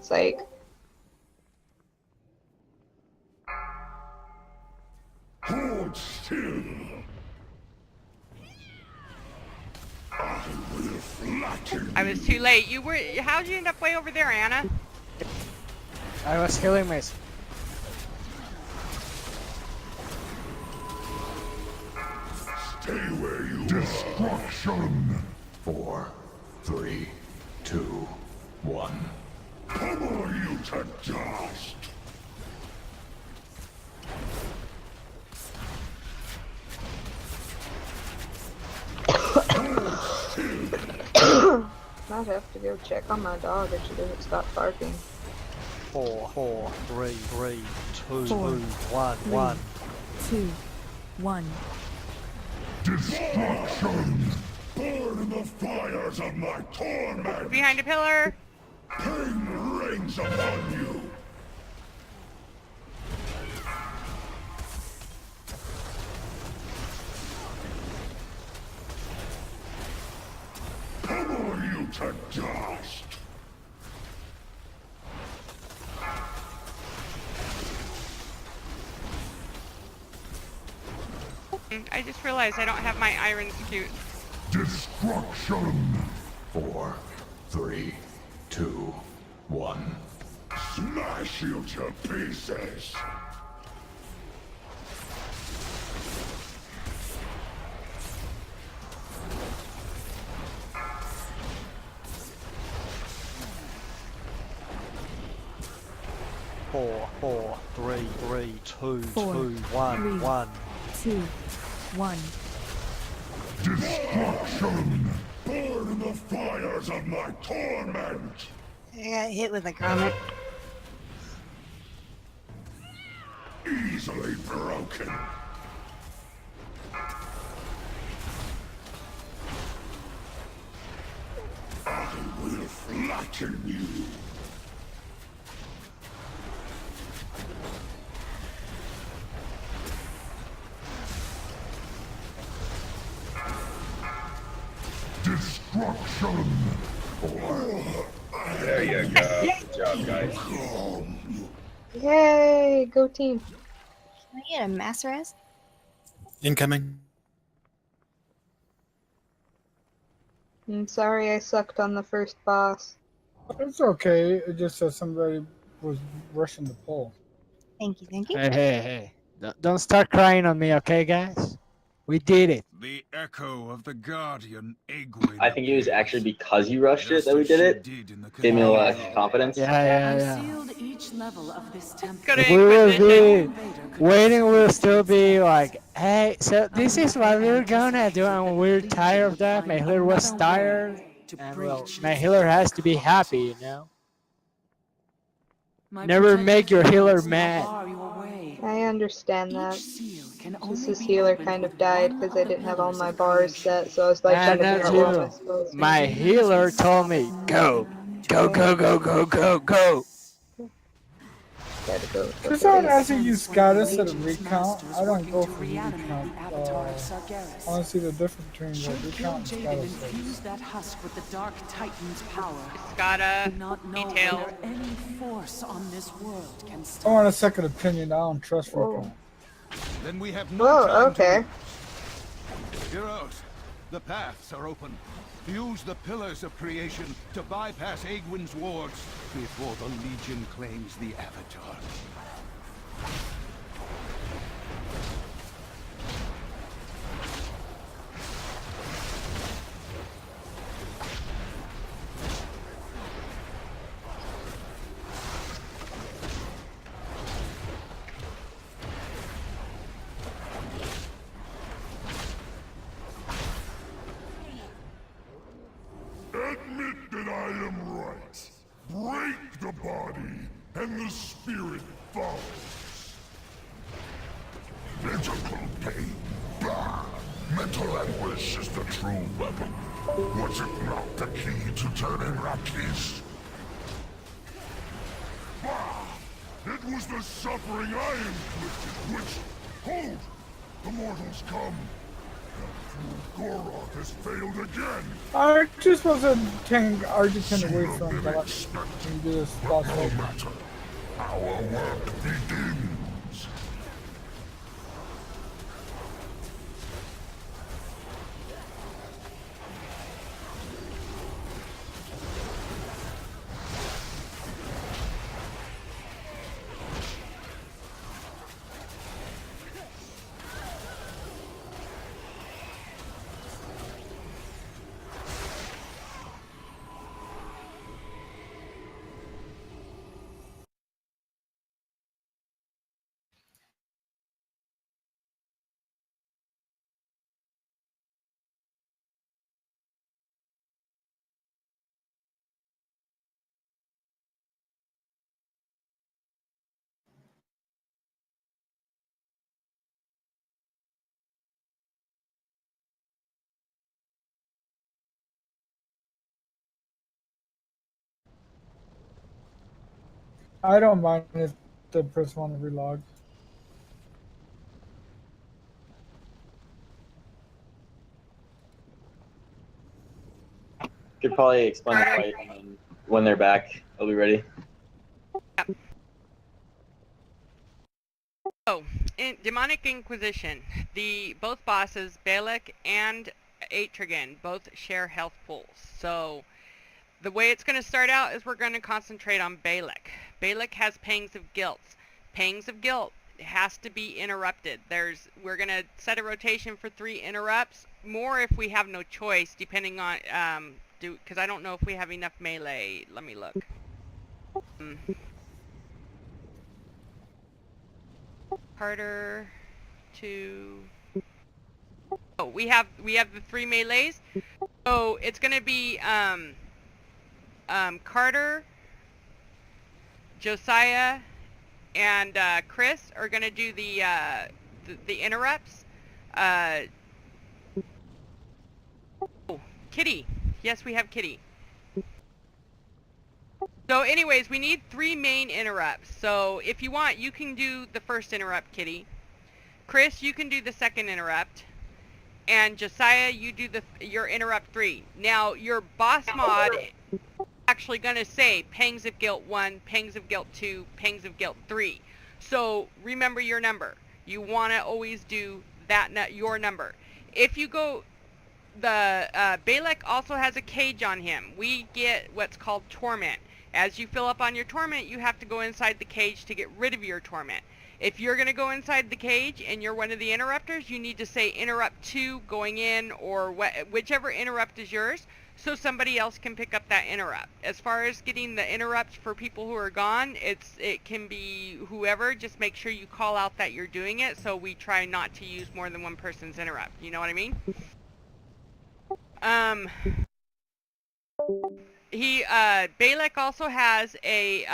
Psych. Hold still. I will flatten. I was too late. You were. How'd you end up way over there, Anna? I was healing myself. Stay where you Destruction. 4, 3, 2, 1. Pummel you to dust. Might have to go check on my dog if she doesn't stop barking. 4, 4, 3, 3, 2, 4, 1, 3, 1. 2, 1. Destruction. Burn in the fires of my torment. Behind a pillar. Pain rains upon you. Pummel you to dust. I just realized I don't have my iron suit. Destruction. 4, 3, 2, 1. Smash you to pieces. Four, 4, 3, 3, 2, 4, 2, 1, 3, 1. 2, 1. Destruction. Burn in the fires of my torment. I got hit with a comet. Easily broken. I will flatten you. Destruction. There you go. Good job, guys. Yay! Go team. Can I get a mass res? Incoming. I'm sorry I sucked on the first boss. It's okay. It just said somebody was rushing the pole. Thank you, thank you. Hey, hey, hey. Don't start crying on me, okay, guys? We did it. The echo of the guardian Egwin. I think it was actually because you rushed it that we did it. Gave me a lot of confidence. Yeah. Sealed each level of this temple. Go to If we will Inquisition. be waiting, we'll still be like, hey, so this is what we're gonna do, and we're tired of that. My healer was tired, and well, my healer has to be happy, you know? Never make your healer mad. I understand that. Just his healer kind of died because I didn't have all my bars set, so I was like trying to figure out what I was supposed to do. My healer told me, go. Go, go, go, go, go, go. Gotta go. It's not asking you Scott instead of recount. I don't go for recount. I want to see the difference between what recount and Scott says. That husk with the Dark Titan's power. Gotta Not know detail. whether any force on this world can I stop. want a second opinion. I don't trust recount. Then we have no Whoa, time okay. Heroes, the paths are open. Use the pillars of creation to bypass Egwin's wards before the Legion claims the Avatar. Admit that I am right. Break the body, and the spirit follows. Physical pain. Bah! Mental anguish is the true weapon. Was it not the key to turning Rakis? Bah! It was the suffering I inflicted which... Hold! The mortals come. Goroth has failed again. I just wasn't 10 RG10 away Should from have the been last expected. when you do this But boss no fight. matter. Our work begins. I don't mind if the person want to relog. Could probably explain the fight, and then when they're back, I'll be ready. So, in Demonic Inquisition, both bosses, Balak and Atrigan, both share health pools. So, the way it's going to start out is we're going to concentrate on Balak. Balak has Pangs of Guilt. Pangs of Guilt has to be interrupted. We're going to set a rotation for 3 interrupts, more if we have no choice, depending on, because I don't know if we have enough melee. Let me look. Carter, 2. Oh, we have the 3 melees. So it's gonna be Carter, Josiah, and Chris are gonna do the interrupts. Oh, Kitty. Yes, we have Kitty. So anyways, we need 3 main interrupts. So if you want, you can do the first interrupt, Kitty. Chris, you can do the second interrupt. And Josiah, you do your interrupt 3. Now, your boss mod is actually going to say Pangs of Guilt 1, Pangs of Guilt 2, Pangs of Guilt 3. So remember your number. You want to always do your number. If you go, Balak also has a cage on him. We get what's called Torment. As you fill up on your Torment, you have to go inside the cage to get rid of your Torment. If you're going to go inside the cage and you're one of the interrupters, you need to say interrupt 2 going in, or whichever interrupt is yours, so somebody else can pick up that interrupt. As far as getting the interrupts for people who are gone, it can be whoever. Just make sure you call out that you're doing it, so we try not to use more than one person's interrupt. You know what I mean? Balak also has a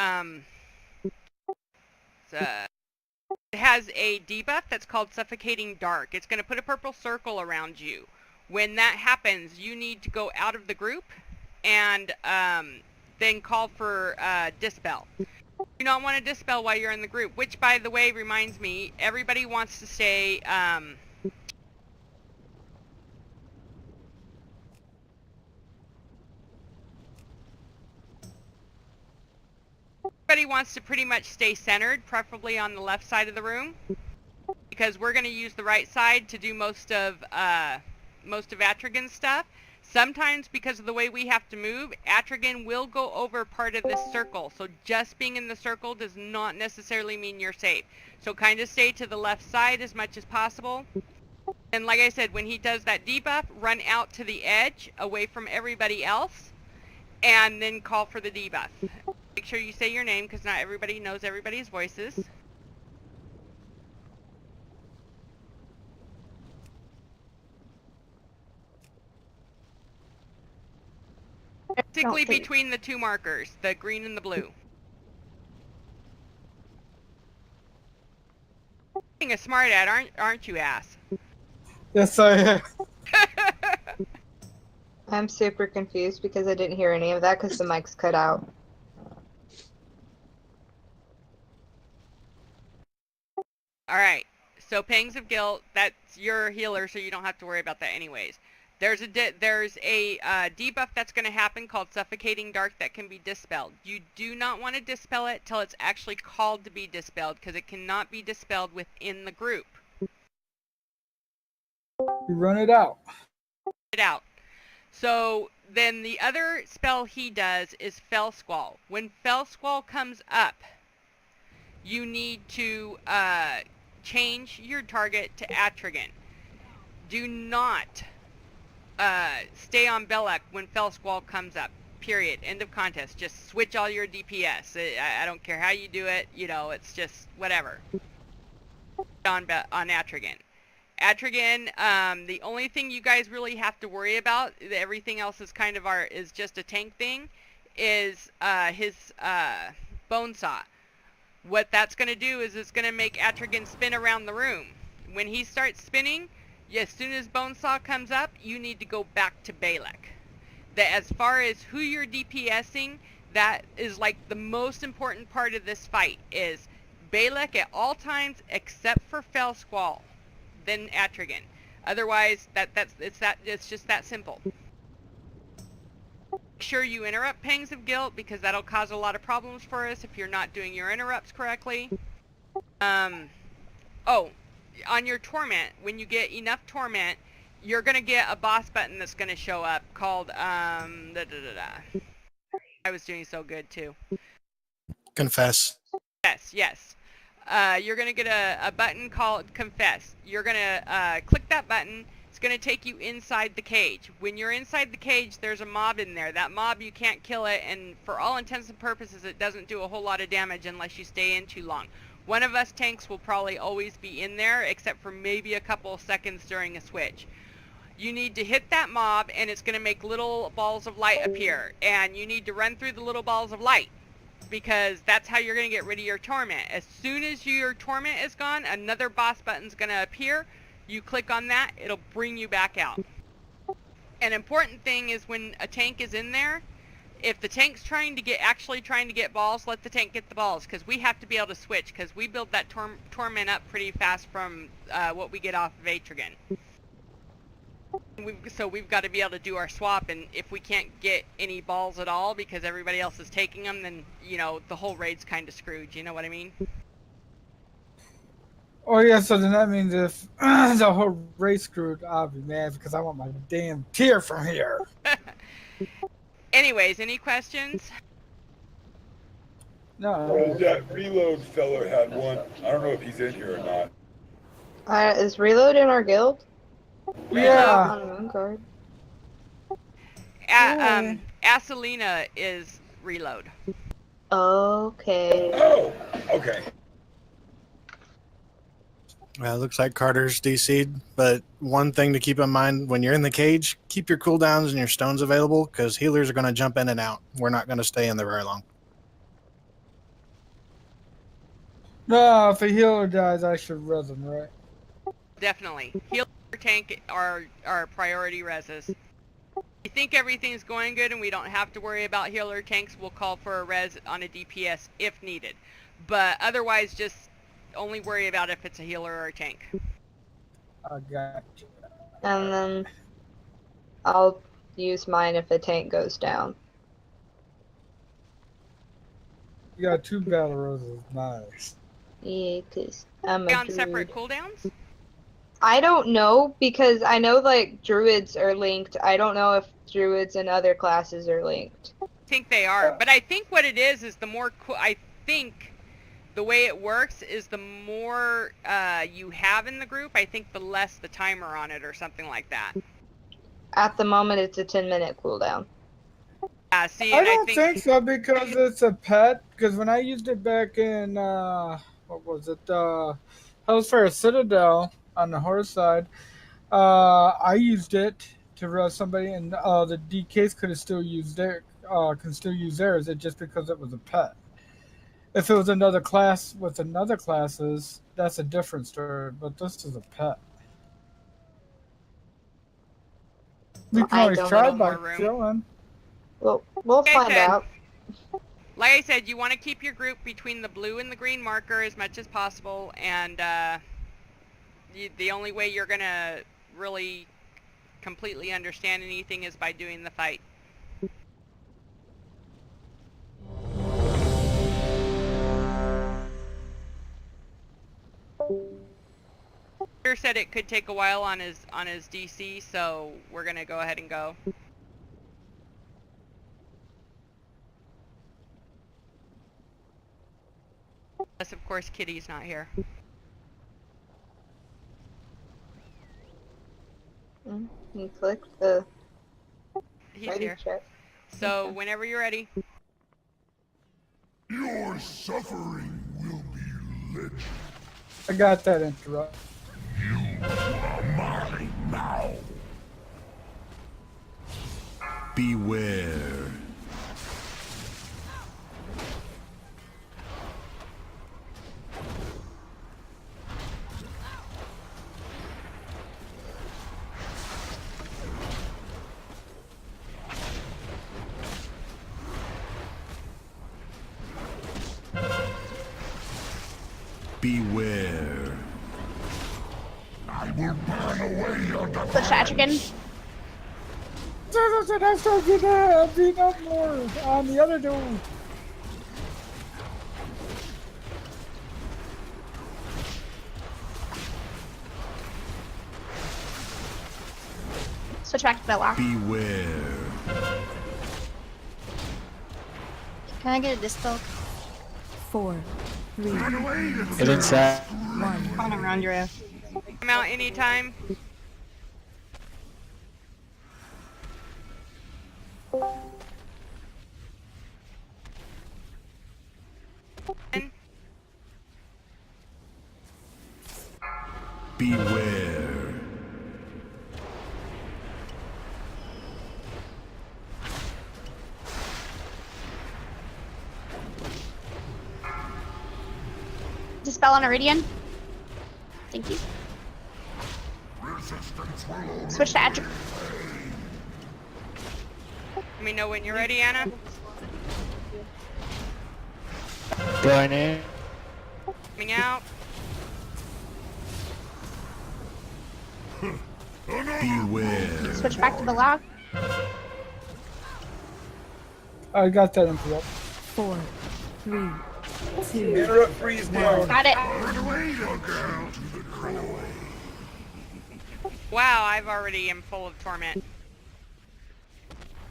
debuff that's called Suffocating Dark. It's going to put a purple circle around you. When that happens, you need to go out of the group and then call for Dispel. You do not want to Dispel while you're in the group, which, by the way, reminds me, everybody wants to stay... everybody wants to pretty much stay centered, preferably on the left side of the room, because we're going to use the right side to do most of Atrigan's stuff. Sometimes, because of the way we have to move, Atrigan will go over part of this circle. So just being in the circle does not necessarily mean you're safe. So kind of stay to the left side as much as possible. And like I said, when he does that debuff, run out to the edge, away from everybody else, and then call for the debuff. Make sure you say your name, because not everybody knows everybody's voices. Basically between the 2 markers, the green and the blue. Being a smart ad, aren't you, ass? Yes, I am. I'm super confused because I didn't hear any of that because the mic's cut out. Alright, So Pangs of Guilt, that's your healer, so you don't have to worry about that anyways. There's a debuff that's going to happen called Suffocating Dark that can be dispelled. You do not want to dispel it till it's actually called to be dispelled, because it cannot be dispelled within the group. You run it out. So then the other spell he does is Fell Squall. When Fell Squall comes up, you need to change your target to Atrigan. Do not stay on Belek when Fell Squall comes up. Period. End of contest. Just switch all your DPS. I don't care how you do it. You know, it's just whatever. On Atrigan. Atrigan, the only thing you guys really have to worry about, everything else is kind of is just a tank thing, is his Bone Saw. What that's going to do is it's going to make Atrigan spin around the room. When he starts spinning, as soon as Bone Saw comes up, you need to go back to Balek. As far as who you're DPSing, that is like the most important part of this fight, is Balek at all times except for Fell Squall, then Atrigan. Otherwise, it's just that simple. Make sure you interrupt Pangs of Guilt, because that'll cause a lot of problems for us if you're not doing your interrupts correctly. Oh, on your Torment, when you get enough Torment, you're going to get a boss button that's going to show up called, I was doing so good too. Confess. Yes. You're going to get a button called Confess. You're going to click that button. It's going to take you inside the cage. When you're inside the cage, there's a mob in there. That mob, you can't kill it, and for all intents and purposes, it doesn't do a whole lot of damage unless you stay in too long. One of us tanks will probably always be in there, except for maybe a couple of seconds during a switch. You need to hit that mob, and it's going to make little balls of light appear, and you need to run through the little balls of light, because that's how you're going to get rid of your Torment. As soon as your Torment is gone, another boss button's going to appear. You click on that, it'll bring you back out. An important thing is when a tank is in there, if the tank's actually trying to get balls, let the tank get the balls, because we have to be able to switch, because we build that Torment up pretty fast from what we get off of Atrigan. So we've got to be able to do our swap, and if we can't get any balls at all because everybody else is taking them, then, you know, the whole raid's kind of screwed, you know what I mean? Oh yeah, so then that means if the whole race screwed, I'll be mad because I want my damn tier from here. Anyways, any questions? No. That reload fella had one. I don't know if he's in here or not. Is Reload in our guild? Yeah. On a moon card. Asalina is Reload. Okay. Oh, okay. Well, it looks like Carter's DC'd, but one thing to keep in mind when you're in the cage, keep your cooldowns and your stones available, because healers are going to jump in and out. We're not going to stay in there very long. No, if a healer dies, I should res him, right? Definitely. Healer tank are priority reses. If you think everything's going good and we don't have to worry about healer tanks, we'll call for a res on a DPS if needed. But otherwise, just only worry about if it's a healer or a tank. I got you. And then I'll use mine if a tank goes down. You got 2 battle roses, nice. Yeah, because I'm a On druid. separate cooldowns? I don't know, because I know like druids are linked. I don't know if druids and other classes are linked. I think they are, but I think what it is the more I think the way it works is the more you have in the group, I think the less the timer on it or something like that. At the moment, it's a 10-minute cooldown. See, I and don't think so because it's a pet. Because when I used it back in, what was it? Hellfire Citadel on the horse side, I used it to res somebody, and the DKs could have still used can still use theirs. It just because it was a pet. If it was another class with another classes, that's a different story. But this is a pet. We can always try by killing. Well, we'll find out. Like I said, you want to keep your group between the blue and the green marker as much as possible, and the only way you're gonna really completely understand anything is by doing the fight. Peter said it could take a while on his DC, so we're gonna go ahead and go. Unless of course Kitty's not here. You clicked the He's ready here. check. So whenever you're ready. Your suffering will be legend. I got that interrupt. You are mine now. Beware. Beware. I will burn away your Push that again. I start getting beat up more on the other dude. Switch back to Bella. Beware. Can I get a dispel? 4, 3, Get inside. 1. On around your ass. Come out anytime. Beware. Dispel on Iridian. Thank you. Switch to Attribute. Let me know when you're ready, Anna. Going in. Coming out. Beware. Switch back to the log. I got that interrupt. 4, 3, 2. Interrupt freeze now. Got it. Wow, I've already am full of torment.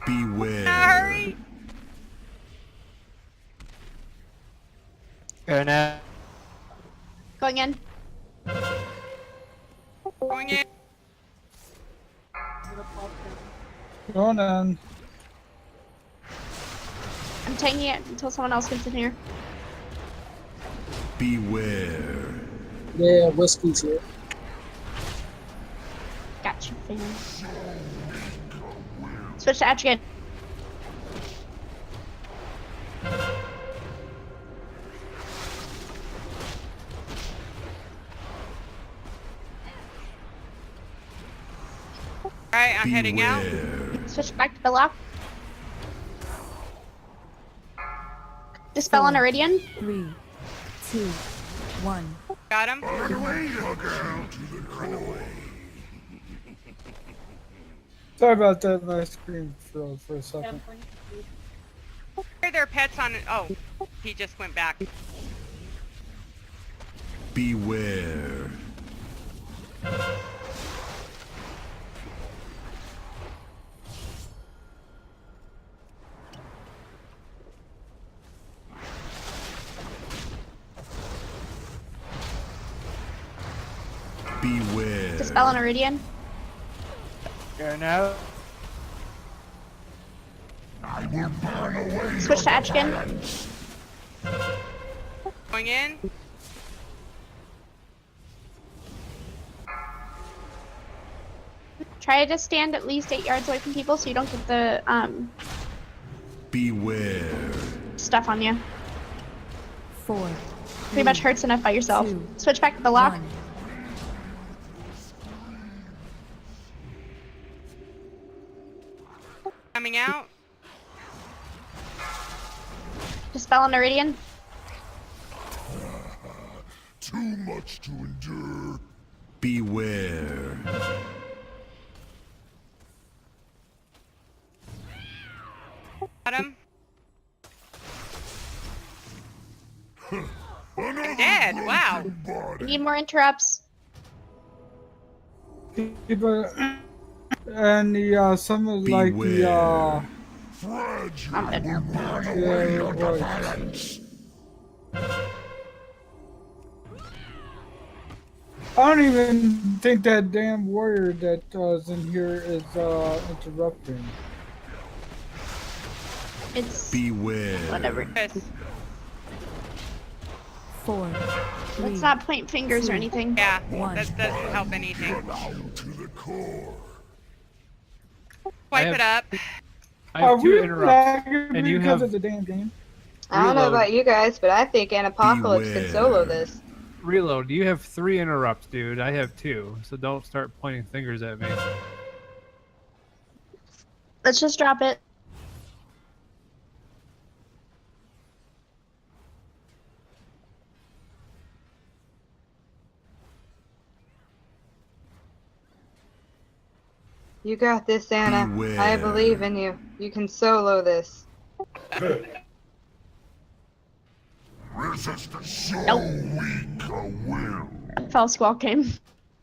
Beware. Hurry! Going out. Going in. Going in. Going on. I'm taking it until someone else gets in here. Beware. Yeah, whiskey's here. Got you, fam. Switch to Attribute. Alright, I'm heading out. Beware. Switch back to the log. Dispel on Iridian. 3, 2, 1. Got him. Sorry about that. My screen froze for a second. Are there pets on? Oh, he just went back. Beware. Beware. Dispel on Iridian. Going out. I will burn away Switch to Atchkin. Going in. Try to stand at least 8 yards away from people so you don't get the Beware. stuff on you. 4, Pretty much hurts enough by yourself. 2, Switch back to the lock. 1. Coming out. Dispel on Iridian. Too much to endure. Beware. Got him. I'm dead. Wow. We need more interrupts. People, and the some of like the I'm dead now. I don't even think that damn warrior that is in here is interrupting. It's Beware. whatever. Chris. 4, 3, Let's not point fingers or anything. Yeah, One. that doesn't help anything. To the core. Swipe it up. I have 2 interrupts. lagging and you because have- of the damn game? I don't know Reload. about you guys, but I think Anapocalypse can solo this. Reload. You have 3 interrupts, dude. I have 2, so don't start pointing fingers at me. Let's just drop it. You got this, Anna. Beware. I believe in you. You can solo this. Resistance so Nope. weak a will. Fell squall came.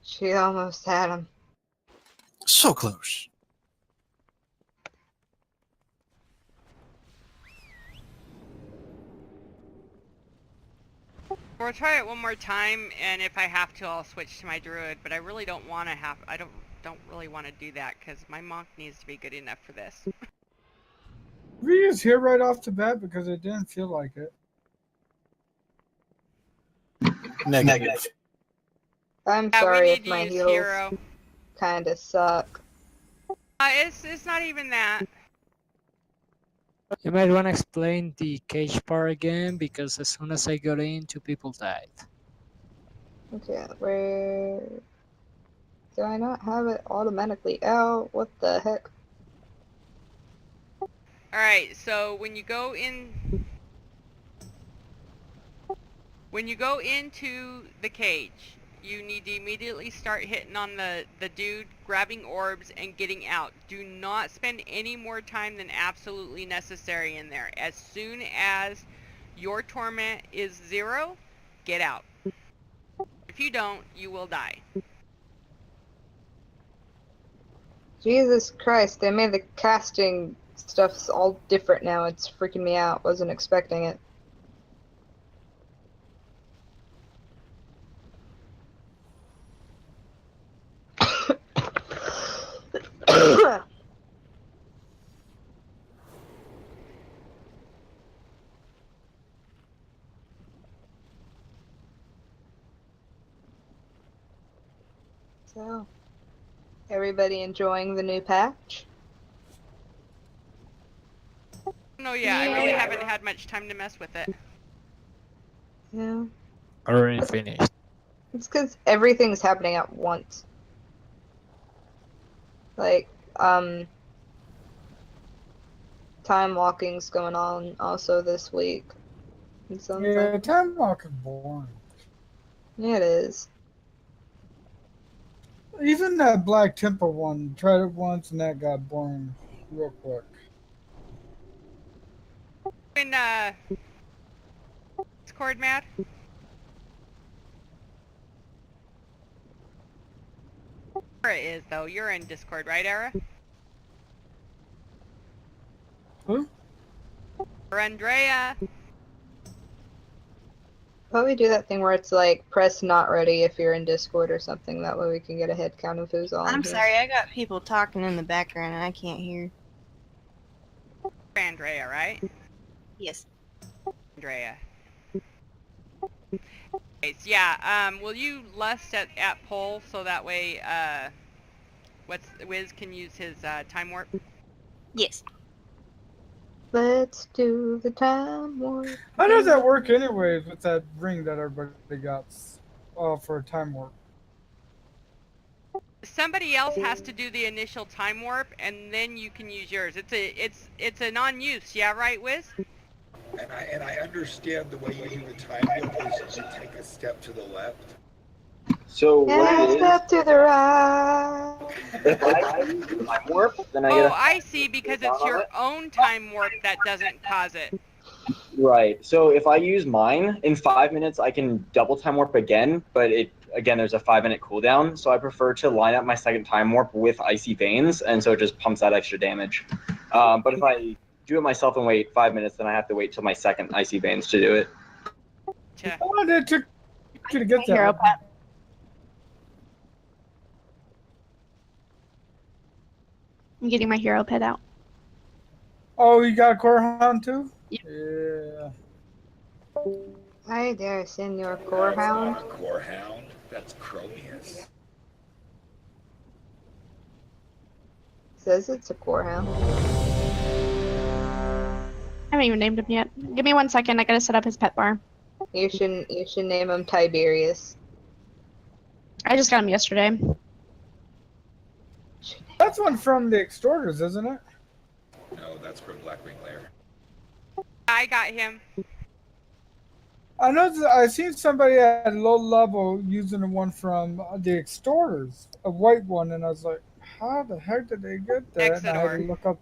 She almost had him. So close. We'll try it one more time, and if I have to, I'll switch to my druid. But I really don't want to have. I don't really want to do that because my monk needs to be good enough for this. We just here right off the bat because it didn't feel like it. Negative. I'm Yeah, we sorry need if to my use heals hero. kinda suck. It's not even that. You might want to explain the cage part again, because as soon as I got in, 2 people died. Okay, where... Do I not have it automatically out? What the heck? Alright, so when you go in... When you go into the cage, you need to immediately start hitting on the dude, grabbing orbs, and getting out. Do not spend any more time than absolutely necessary in there. As soon as your torment is 0, get out. If you don't, you will die. Jesus Christ, they made the casting stuffs all different now. It's freaking me out. Wasn't expecting it. So, everybody enjoying the new patch? No, yeah, I really haven't had much time to mess with it. Yeah. Already finished. It's because everything's happening at once. Like, time walking's going on also this week. And so it's Yeah, like, time walk is boring. yeah, it is. Even that Black Temple one, tried it once and that got boring real quick. In Discord, Matt? Era is though. You're in Discord, right, Era? Who? Or Andrea? Probably do that thing where it's like, press not ready if you're in Discord or something. That way we can get a head count of who's on. I'm here. sorry, I got people talking in the background and I can't hear. Andrea, right? Yes. Andrea. Okay, so yeah, will you lust at poll so that way, Wiz can use his, time warp? Yes. Let's do the time warp. How does that work anyways with that ring that everybody got for a time warp? Somebody else has to do the initial time warp, and then you can use yours. It's a non-use, yeah, right, Wiz? And I understand the way you do the time warp is you take a step to the left. So what And it is, step to the right. if I use time warp, then I get Oh, a I see, because it's your own time warp that doesn't cause it. right. So if I use mine in 5 minutes, I can double time warp again, but again there's a 5 minute cooldown. So I prefer to line up my second time warp with Icy Veins, and so it just pumps out extra damage. But if I do it myself and wait 5 minutes, then I have to wait till my second Icy Veins to do it. Gotcha. How long did it took you to get Hero that? pet. I'm getting my hero pet out. Oh, you got a core hound too? Yep. Yeah. Hi there, Senor Corehound. Corehound? That's Chromius. Says it's a Corehound. I haven't even named him yet. Give me 1 second. I gotta set up his pet bar. You should name him Tiberius. I just got him yesterday. That's one from the Extorters, isn't it? No, that's from Blackwing Lair. I got him. I know I seen somebody at low level using the one from the Extorters, a white one, and I was like, how the heck did they get that? And I had to Exodor. look up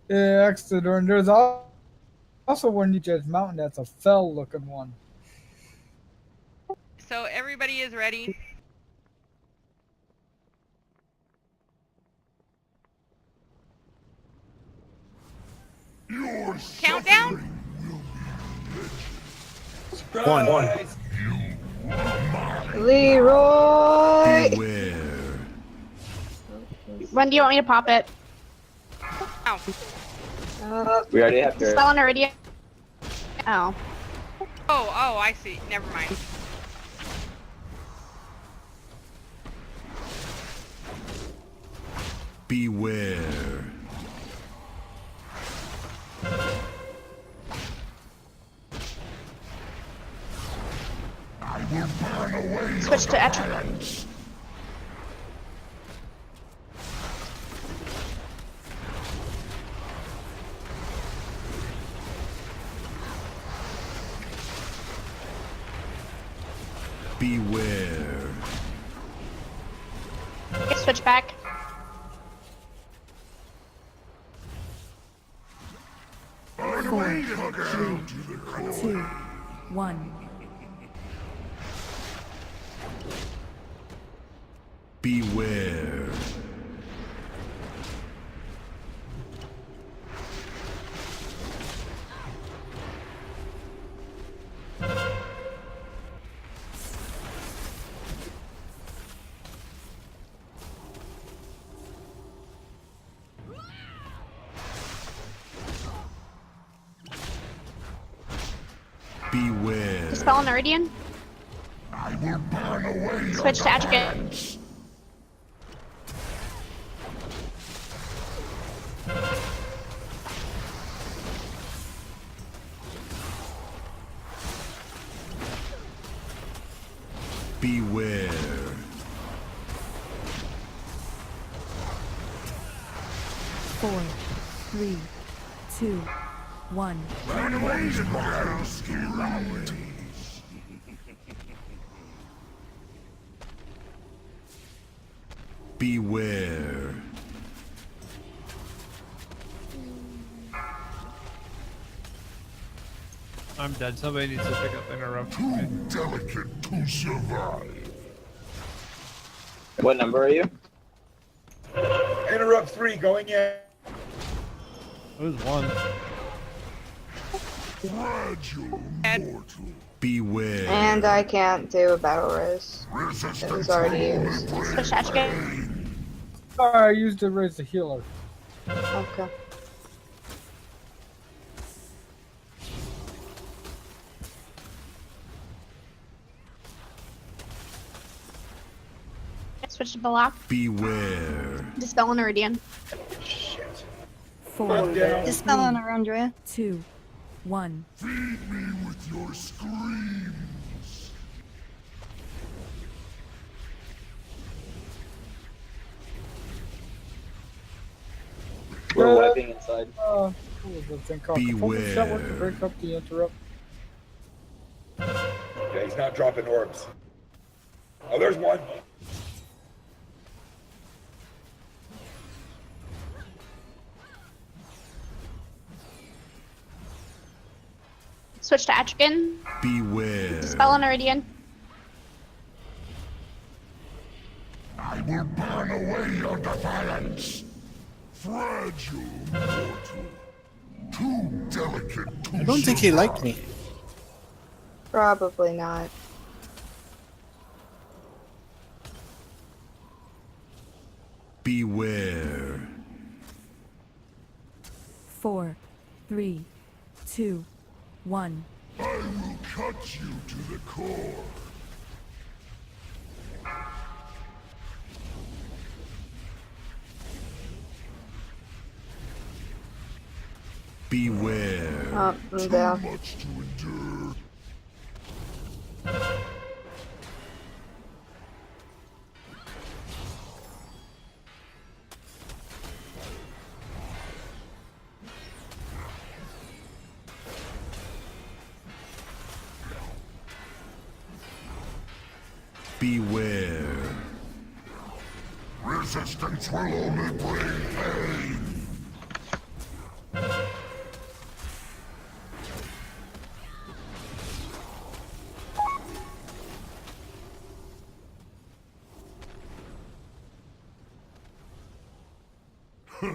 Exodor, and there's also one you just mountain that's a fell looking one. So everybody is ready. Countdown? One. Leroy! When do you want me to pop it? Oh. We already have Spell on Iridium. Oh. Oh, I see. Never mind. Beware. Switch to attribute. Beware. Switch back. Four, three, two, one. Beware. Beware. Spell on Iridium. I will burn away Switch to attribute. Beware. Four, three, two, one. Beware. I'm dead. Somebody needs to pick up interrupt. Too delicate to survive. What number are you? Interrupt 3 going in. Who's one? Fragile mortal. Beware. And I can't do a battle res. It was already used. Switch to attribute. I used to raise the healer. Okay. Switch to block. Beware. Dispel on Iridium. Four, Dispel on Arundria. two, one. Feed me with your screams. We're wiping inside. What was the thing called? Beware. Shot one to break up the interrupt. Yeah, he's not dropping orbs. Oh, there's one. Switch to Atrigan. Beware. Spell on Iridian. I will burn away your defiance. Fragile mortal. Too delicate to I don't think he liked me. Probably not. Beware. 4, 3, 2, 1. I will cut you to the core. Beware. Oh, I'm Too down. much to endure. Beware. Resistance will only bring pain.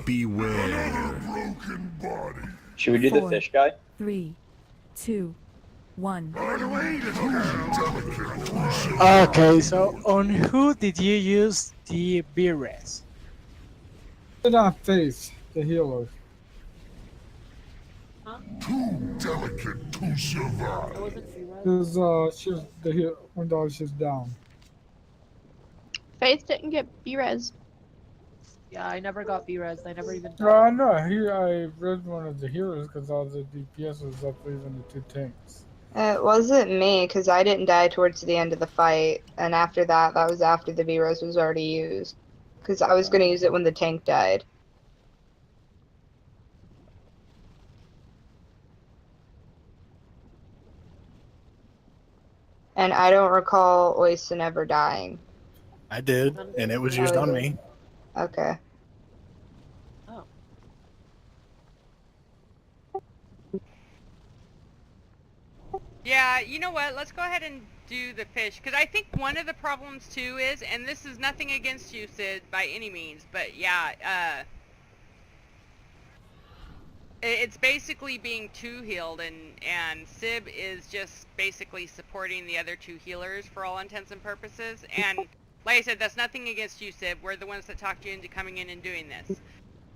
Beware. Broken body. Should we do the 4, fish guy? 3, 2, 1. Run away, little girl. Okay, so on who did you use the B-res? Did not face the healer. Too delicate to survive. Cause she's the heal when she's down. Faith didn't get B-res. Yeah, I never got B-res. I never even. Well, I know. I read one of the healers because all the DPS was up even the 2 tanks. It wasn't me, because I didn't die towards the end of the fight, and after that, that was after the V-Res was already used. Because I was going to use it when the tank died. And I don't recall Oyson ever dying. I did, and it was used on me. Okay. Yeah, you know what? Let's go ahead and do the fish, because I think one of the problems too is, and this is nothing against you, Sid, by any means, but yeah, it's basically being 2 healed, and Sib is just basically supporting the other 2 healers for all intents and purposes. And like I said, that's nothing against you, Sib. We're the ones that talked you into coming in and doing this.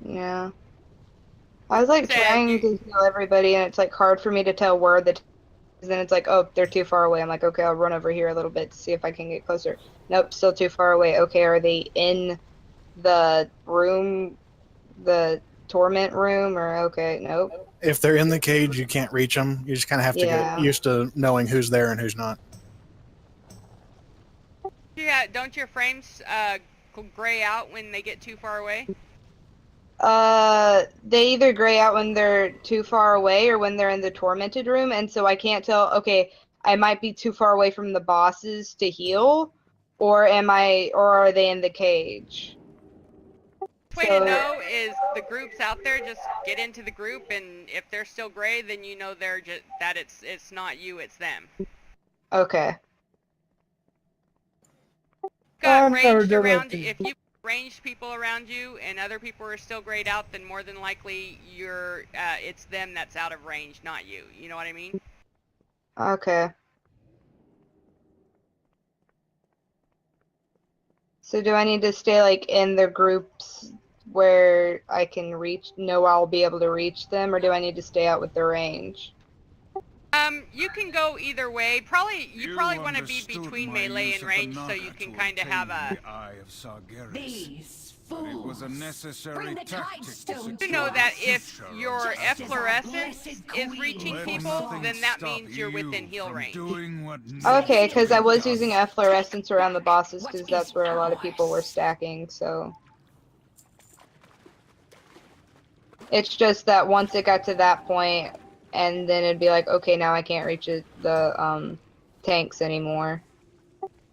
Yeah. I was like Sib, trying to heal everybody, and it's like hard for me to tell where the then it's like, oh, they're too far away. I'm like, okay, I'll run over here a little bit to see if I can get closer. Nope, still too far away. Okay, are they in the room, the torment room, or okay, nope. If they're in the cage, you can't reach them. You just kind of have to get used to knowing who's there and who's not. Yeah, don't your frames gray out when they get too far away? They either gray out when they're too far away or when they're in the tormented room, and so I can't tell, okay, I might be too far away from the bosses to heal, or are they in the cage? Way to know is the groups out there, just get into the group, and if they're still gray, then you know they're just that it's not you, it's them. Okay. Got ranged around you. If you ranged people around you and other people are still grayed out, then more than likely you're it's them that's out of range, not you. You know what I mean? Okay. So do I need to stay like in the groups where I can know I'll be able to reach them, or do I need to stay out with the range? You can go either way. You probably want to be between melee and range, so you can kind of have a. These fools. It was a necessary tactic to know that if your efflorescence is reaching people, then that means you're within heal range. Okay, because I was using efflorescence around the bosses, because that's where a lot of people were stacking. So it's just that once it got to that point. And then it'd be like, okay, now I can't reach the tanks anymore.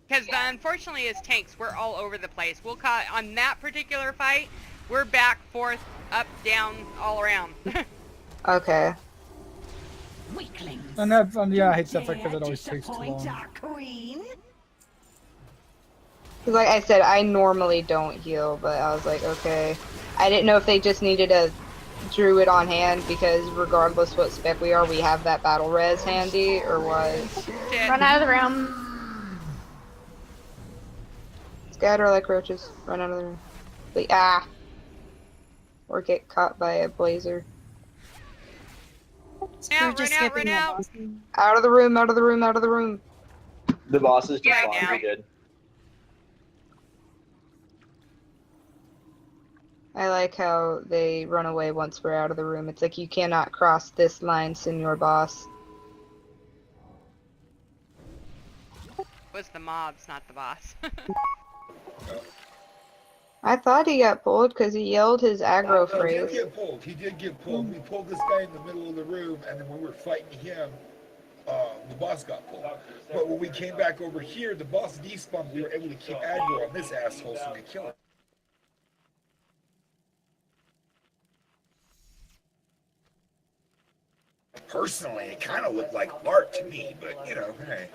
Because unfortunately, as tanks, we're all over the place. We'll caught on that particular fight. We're back, forth, up, down, all around. Okay. And that's yeah, I hate stuff like that. It always takes too long. Like I said, I normally don't heal, but I was like, okay. I didn't know if they just needed a druid on hand because regardless what spec we are, we have that battle res handy or what. Run out of the room. Scatter like roaches. Run out of the room. Ah! Or get caught by a blazer. Run out. Out of the room, out of the room, out of the room. The bosses just Right spawned now. pretty good. I like how they run away once we're out of the room. It's like you cannot cross this line, Senor Boss. It was the mobs, not the boss. I thought he got pulled because he yelled his aggro He did phrase. get pulled. He did get pulled. We pulled this guy in the middle of the room, and then when we were fighting him, the boss got pulled. But when we came back over here, the boss despawned. We were able to keep aggro on this asshole, so we killed him. Personally, it kind of looked like art to me, but you know, hey.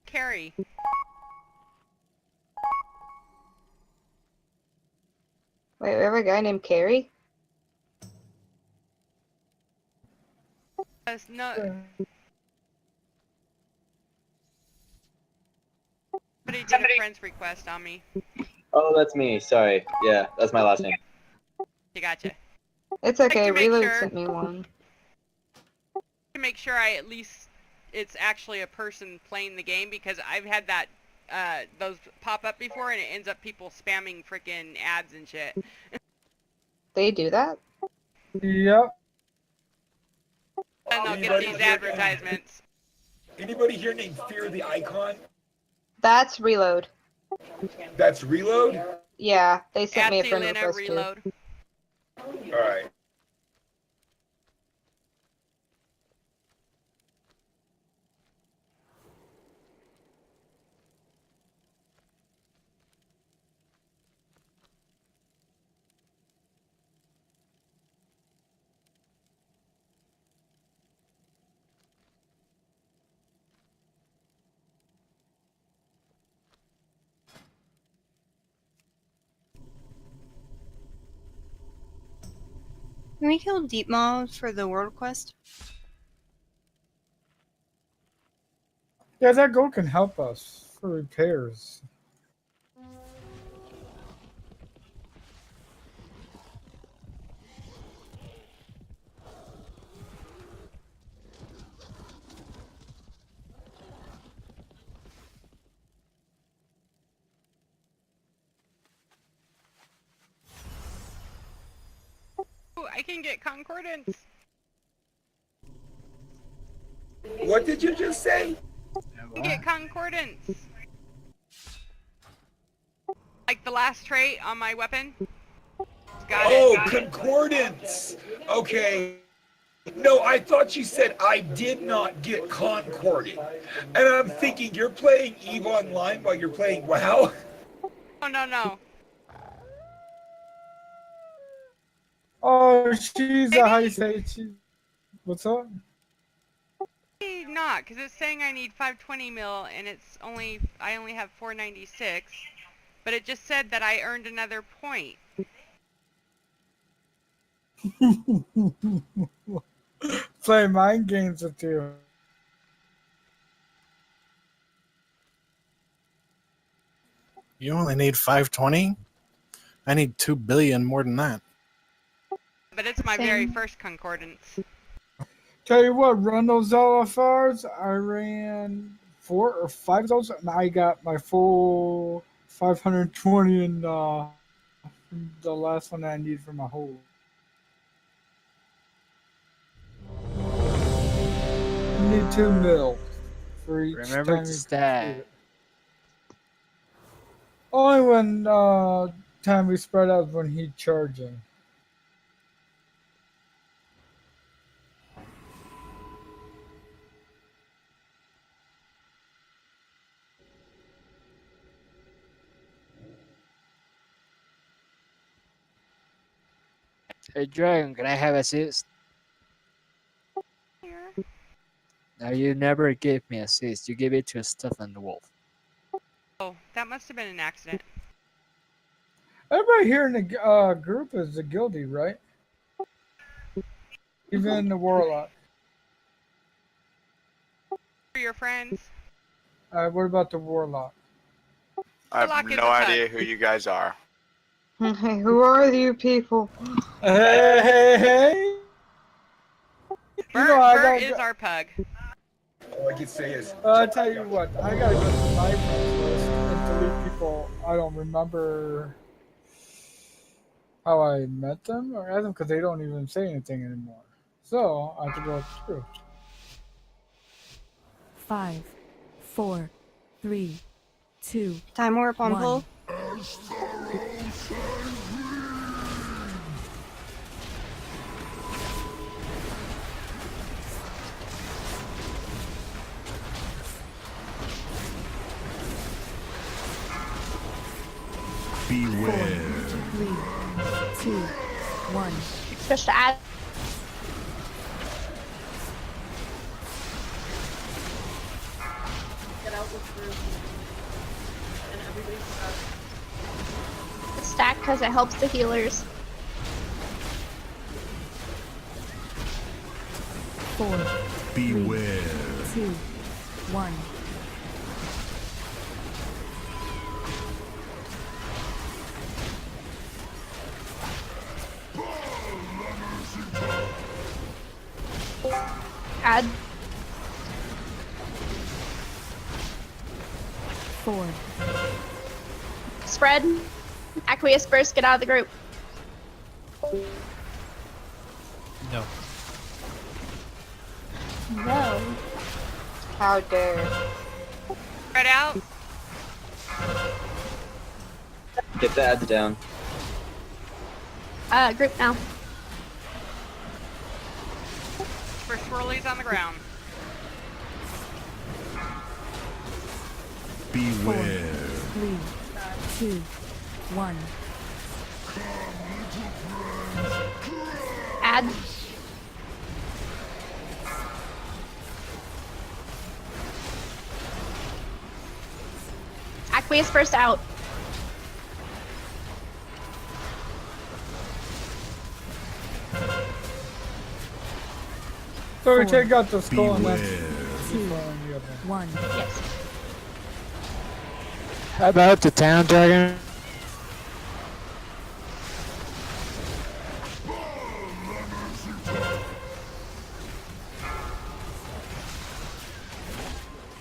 Carrie. Wait, we have a guy named Carrie? No. Somebody did a friend's request on me. Oh, that's me. Sorry. Yeah, that's my last name. You gotcha. It's okay, to make Reload sure- sent me one. To make sure I at least it's actually a person playing the game, because I've had that those pop up before and it ends up people spamming freaking ads and shit. They do that? Yep. And they'll get these advertisements. Anybody here named Fear the Icon? That's Reload. That's Reload? Yeah, they sent me a friend Lena, request reload. too. Alright. Can we kill deep mobs for the world quest? Yeah, that gold can help us for repairs. Ooh, I can get concordance. What did you just say? I can get concordance. Like the last trait on my weapon. Got it. Concordance! Okay. No, I thought you said I did not get concorded. And I'm thinking you're playing EVE Online while you're playing WoW? Oh, no. Oh, she's how you say it? What's up? Maybe not, because it's saying I need 520 mil and I only have 496. But it just said that I earned another point. Play mind games with you. You only need 520? I need 2 billion more than that. But it's my very first concordance. Tell you what, run those LFRs. I ran 4 or 5 of those, and I got my full 520 in the last one that I need for my whole. You need 2 mil for each Remember time to you stat. complete it. Only when time we spread out when he's charging. Hey Dragon, can I have assist? Here. No, you never gave me assist. You gave it to Stefan the Wolf. Oh, that must have been an accident. Everybody here in the group is a guilty, right? Even the warlock. For your friends. What about the warlock? I have Warlock is no a idea pug. who you guys are. Hey, who are you people? Hey. Bert is our pug. All I can say is. I tell you what, I gotta go to my friends list and delete people I don't remember how I met them or add them because they don't even say anything anymore. So I have to go through. 5, 4, 3, 2. Time warp on 1. pull. Beware. 3, 2, 1. Switch to add. Get out with group. And everybody's Stack because it helps the healers. 4, Beware. 2, 1. Add. 4. Spread. Aqueous burst, get out of the group. No. No. How dare. Spread out. Get the ads down. Group now. For swirlies on the ground. Beware. 3, 2, 1. Add. Aqueous burst out. So we take out the skull and then Beware. 1. Yes. How about the town dragon?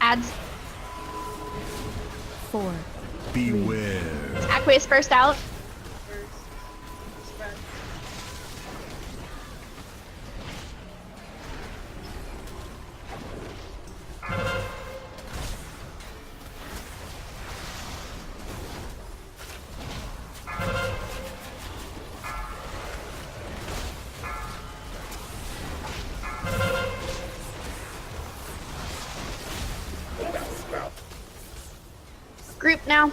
Adds. 4. Beware. Aqueous burst out. Group now.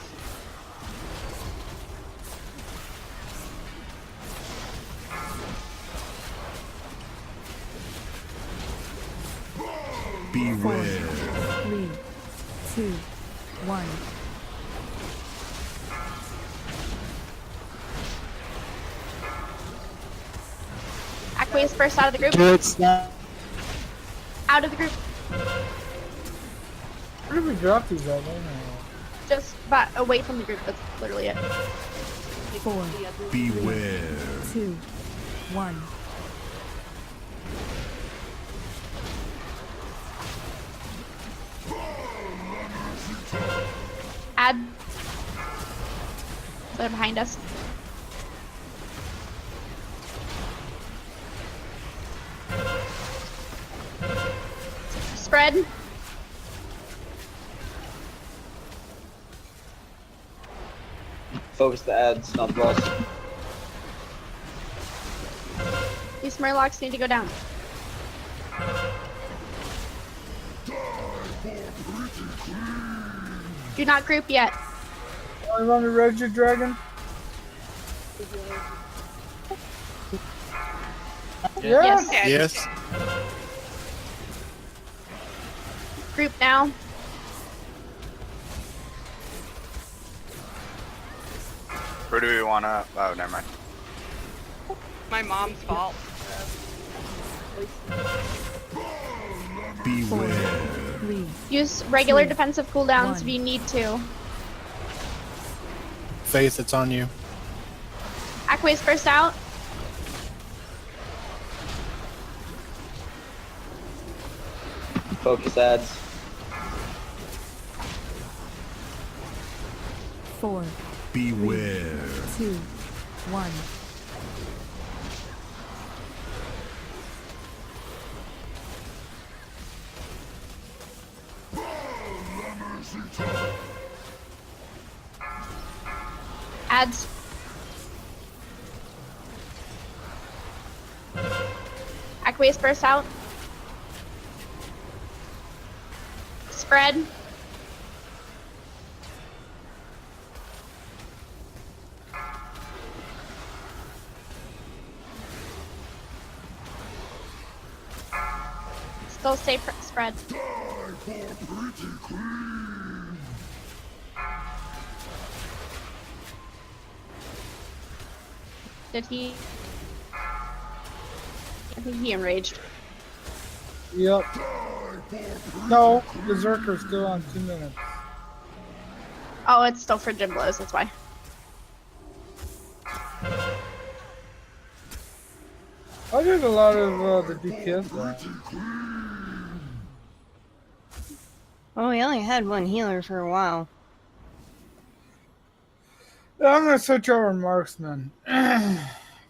Beware. 3, 2, 1. Aqueous burst out of the group. Good stuff. Out of the group. where did we drop these at? I don't know. Just away from the group. That's literally it. 4, Beware. 2, 1. Add. They're behind us. Spread. Focus the ads, not the boss. These Murlocs need to go down. Do not group yet. I want to Reggie Dragon. Yes. Dead. Yes. Group now. Who do we want to? Oh, never mind. My mom's fault. Beware. 3, Use regular 2, defensive cooldowns if 1. you need to. Faith, it's on you. Aqua's first out. Focus ads. 4, Beware. 2, 1. Ads. Aqua's first out. Spread. Still stay spread. Did he? I think he enraged. Yep. No, Berserker's still on 2 minutes. Oh, it's still for gym blows, that's why. I did a lot of the DPS there. Oh, we only had one healer for a while. I'm gonna switch over to Marksman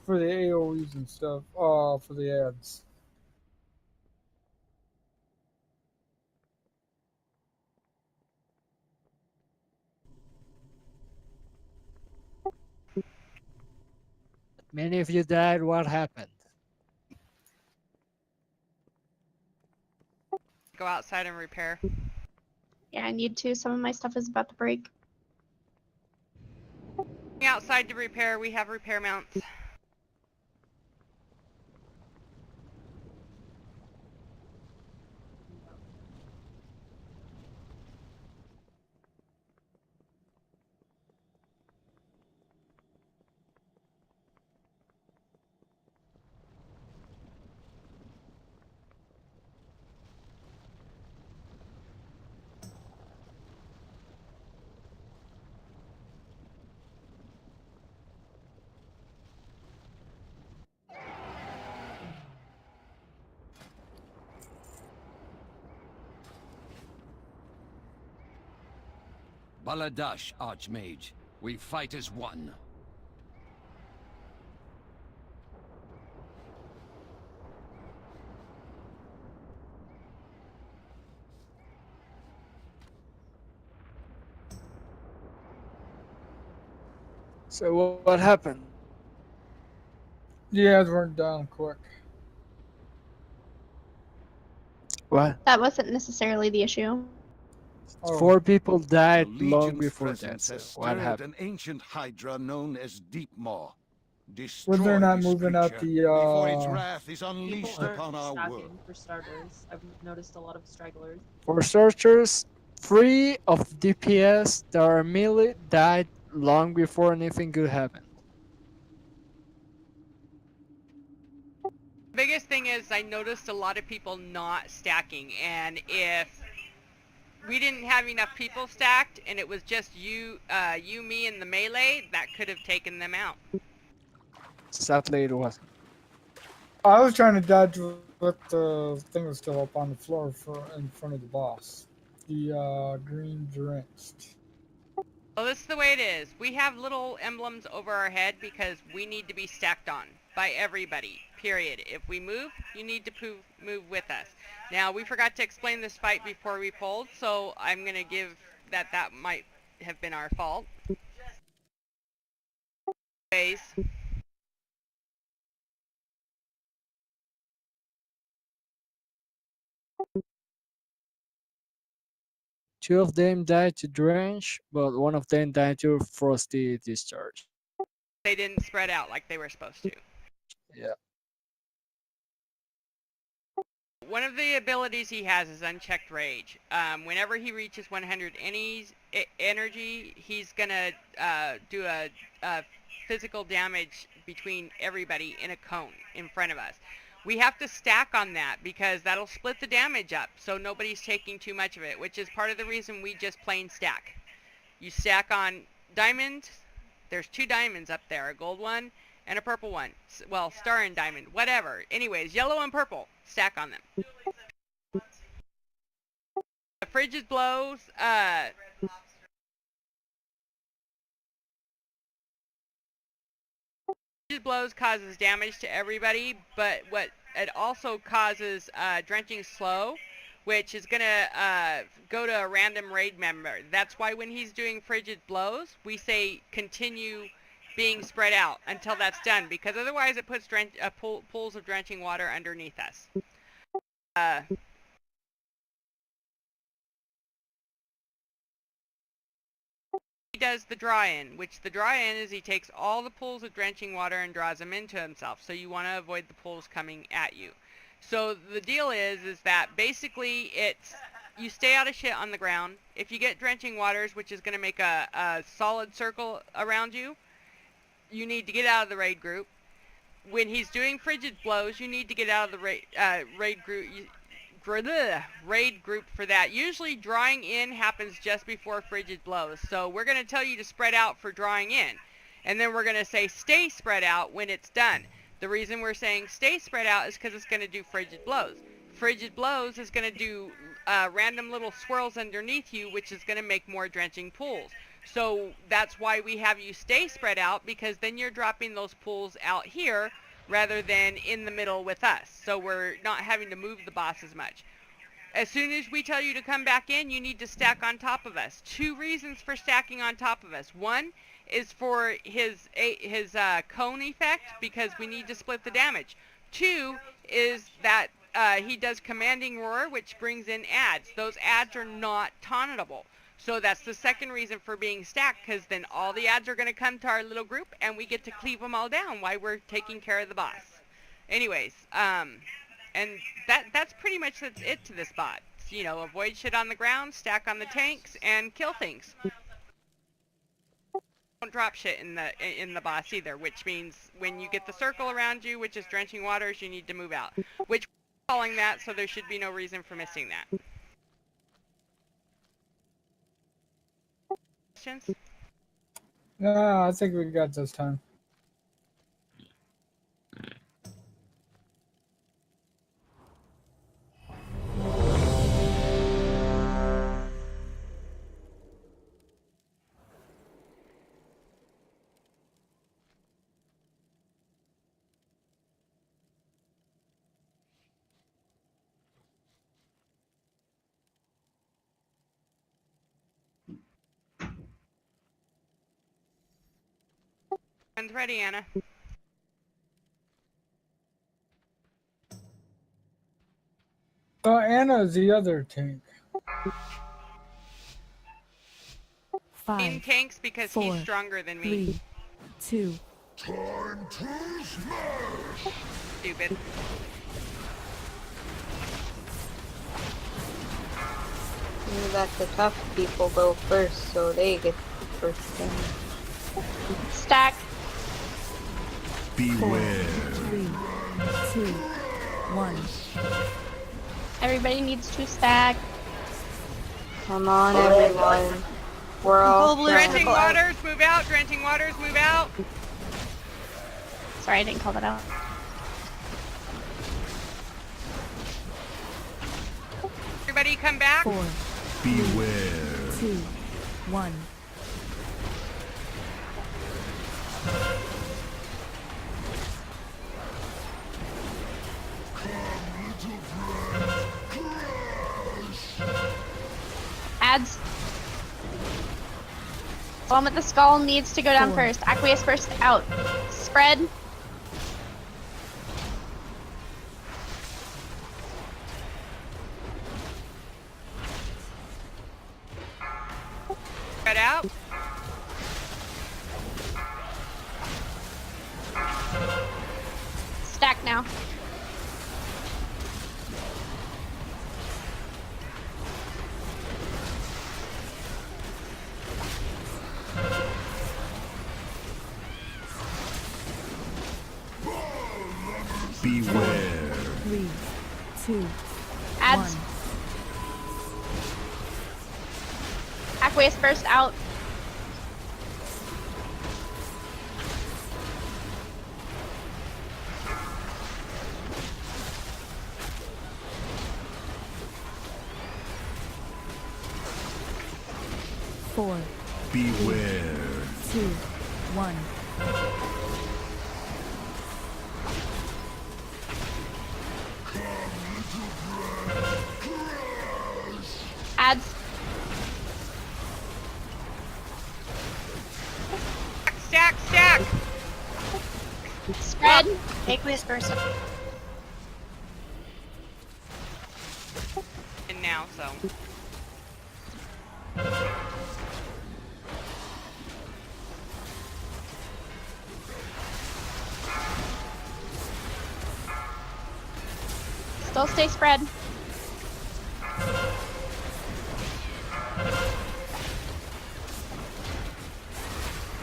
for the AoEs and stuff. For the ads. Many of you died. What happened? Go outside and repair. Yeah, I need to. Some of my stuff is about to break. Outside to repair. We have repair mounts. Baladash, Archmage. We fight as one. So what happened? The ads weren't done quick. What? That wasn't necessarily the issue. Oh. 4 people The died long Legion's before that. presence So has what stirred happened? an ancient hydra known as Deepmaw. Was Destroy they're not this moving out creature the before its wrath is People unleashed aren't upon our world. stacking for starters. I've noticed a lot of stragglers. For searchers, 3 of DPS that are melee died long before anything good happened. The biggest thing is I noticed a lot of people not stacking, and if we didn't have enough people stacked and it was just you, me, and the melee, that could have taken them out. Sadly, it wasn't. I was trying to dodge what the thing was still up on the floor in front of the boss. The green drenched. Well, this is the way it is. We have little emblems over our head because we need to be stacked on by everybody, period. If we move, you need to move with us. Now, we forgot to explain this fight before we pulled, so I'm going to give that might have been our fault. Anyways, 2 of them died to drench, but 1 of them died to frosty discharge. they didn't spread out like they were supposed to. Yeah. One of the abilities he has is Unchecked Rage. Whenever he reaches 100 energy, he's gonna do a physical damage between everybody in a cone in front of us. We have to stack on that because that'll split the damage up, so nobody's taking too much of it, which is part of the reason we just plain stack. You stack on diamond. There's 2 diamonds up there, a gold one and a purple one. Well, star and diamond, whatever. Anyways, yellow and purple, stack on them. The frigid blows, frigid blows causes damage to everybody, but what it also causes drenching slow, which is gonna go to a random raid member. That's why when he's doing frigid blows, we say continue being spread out until that's done, because otherwise it puts pools of drenching water underneath us. He does the draw-in, which the draw-in is he takes all the pools of drenching water and draws them into himself, so you want to avoid the pools coming at you. So the deal is that basically you stay out of shit on the ground. If you get drenching waters, which is going to make a solid circle around you, you need to get out of the raid group. When he's doing frigid blows, you need to get out of the raid group for that. Usually drawing in happens just before frigid blows, so we're going to tell you to spread out for drawing in, and then we're going to say stay spread out when it's done. The reason we're saying stay spread out is because it's going to do frigid blows. Frigid blows is going to do random little swirls underneath you, which is going to make more drenching pools. So that's why we have you stay spread out, because then you're dropping those pools out here rather than in the middle with us. So we're not having to move the boss as much. As soon as we tell you to come back in, you need to stack on top of us. 2 reasons for stacking on top of us. 1 is for his cone effect, because we need to split the damage. 2 is that he does commanding roar, which brings in adds. Those adds are not tauntable. So that's the second reason for being stacked, because then all the adds are going to come to our little group, and we get to cleave them all down while we're taking care of the boss. Anyways, and that's pretty much it to this bot. You know, avoid shit on the ground, stack on the tanks, and kill things. Don't drop shit in the boss either, which means when you get the circle around you, which is drenching waters, you need to move out. Which we're calling that, so there should be no reason for missing that. Questions? No, I think we got this time. Gun's ready, Anna. Anna's the other tank. 5, In tanks because 4, he's stronger than me. 3, 2. Time to smash! Stupid. You let the tough people go first, so they get the first thing. Stack. Beware. 3, 2, 1. Everybody needs to stack. Come on, everyone. We're all Drenching waters, move out. Drenching waters, move out. Sorry, I didn't call that out. Everybody come back. 4, Beware. 2, 1. Adds. The one with the skull needs to go down first. Aqueous first out. Spread. Spread out. Stack now. 2, Adds. 1. Aqueous burst out. Four, Beware. 2, 1. Adds. Stack, stack! Spread. Aqueous burst. And now, so. Still stay spread.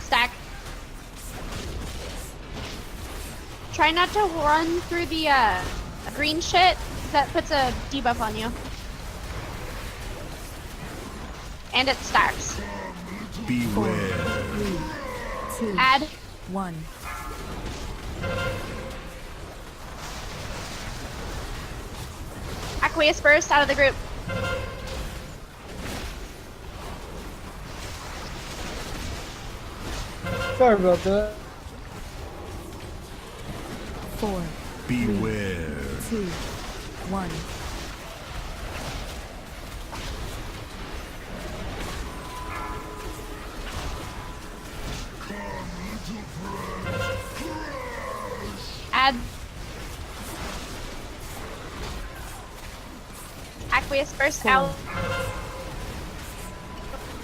Stack. Try not to run through the green shit. That puts a debuff on you. And it stacks. Beware. 3, 2, Add. 1. Aqueous burst out of the group. Sorry about that. 4, Beware. 2, 1. Add. Aqueous burst out.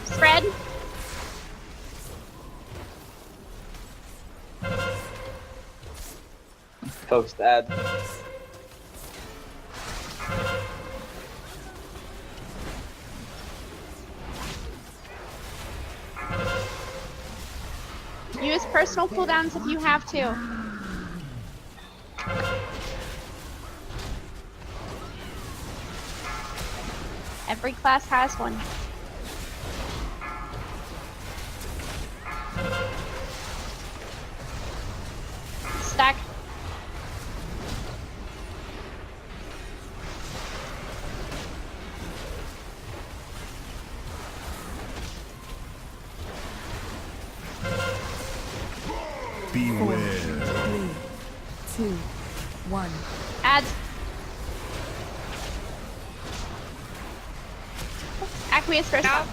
Spread. Post ad. Use personal cooldowns if you have to. Every class has one. Stack. Beware. 3, 2, 1. Add. Aqueous burst out.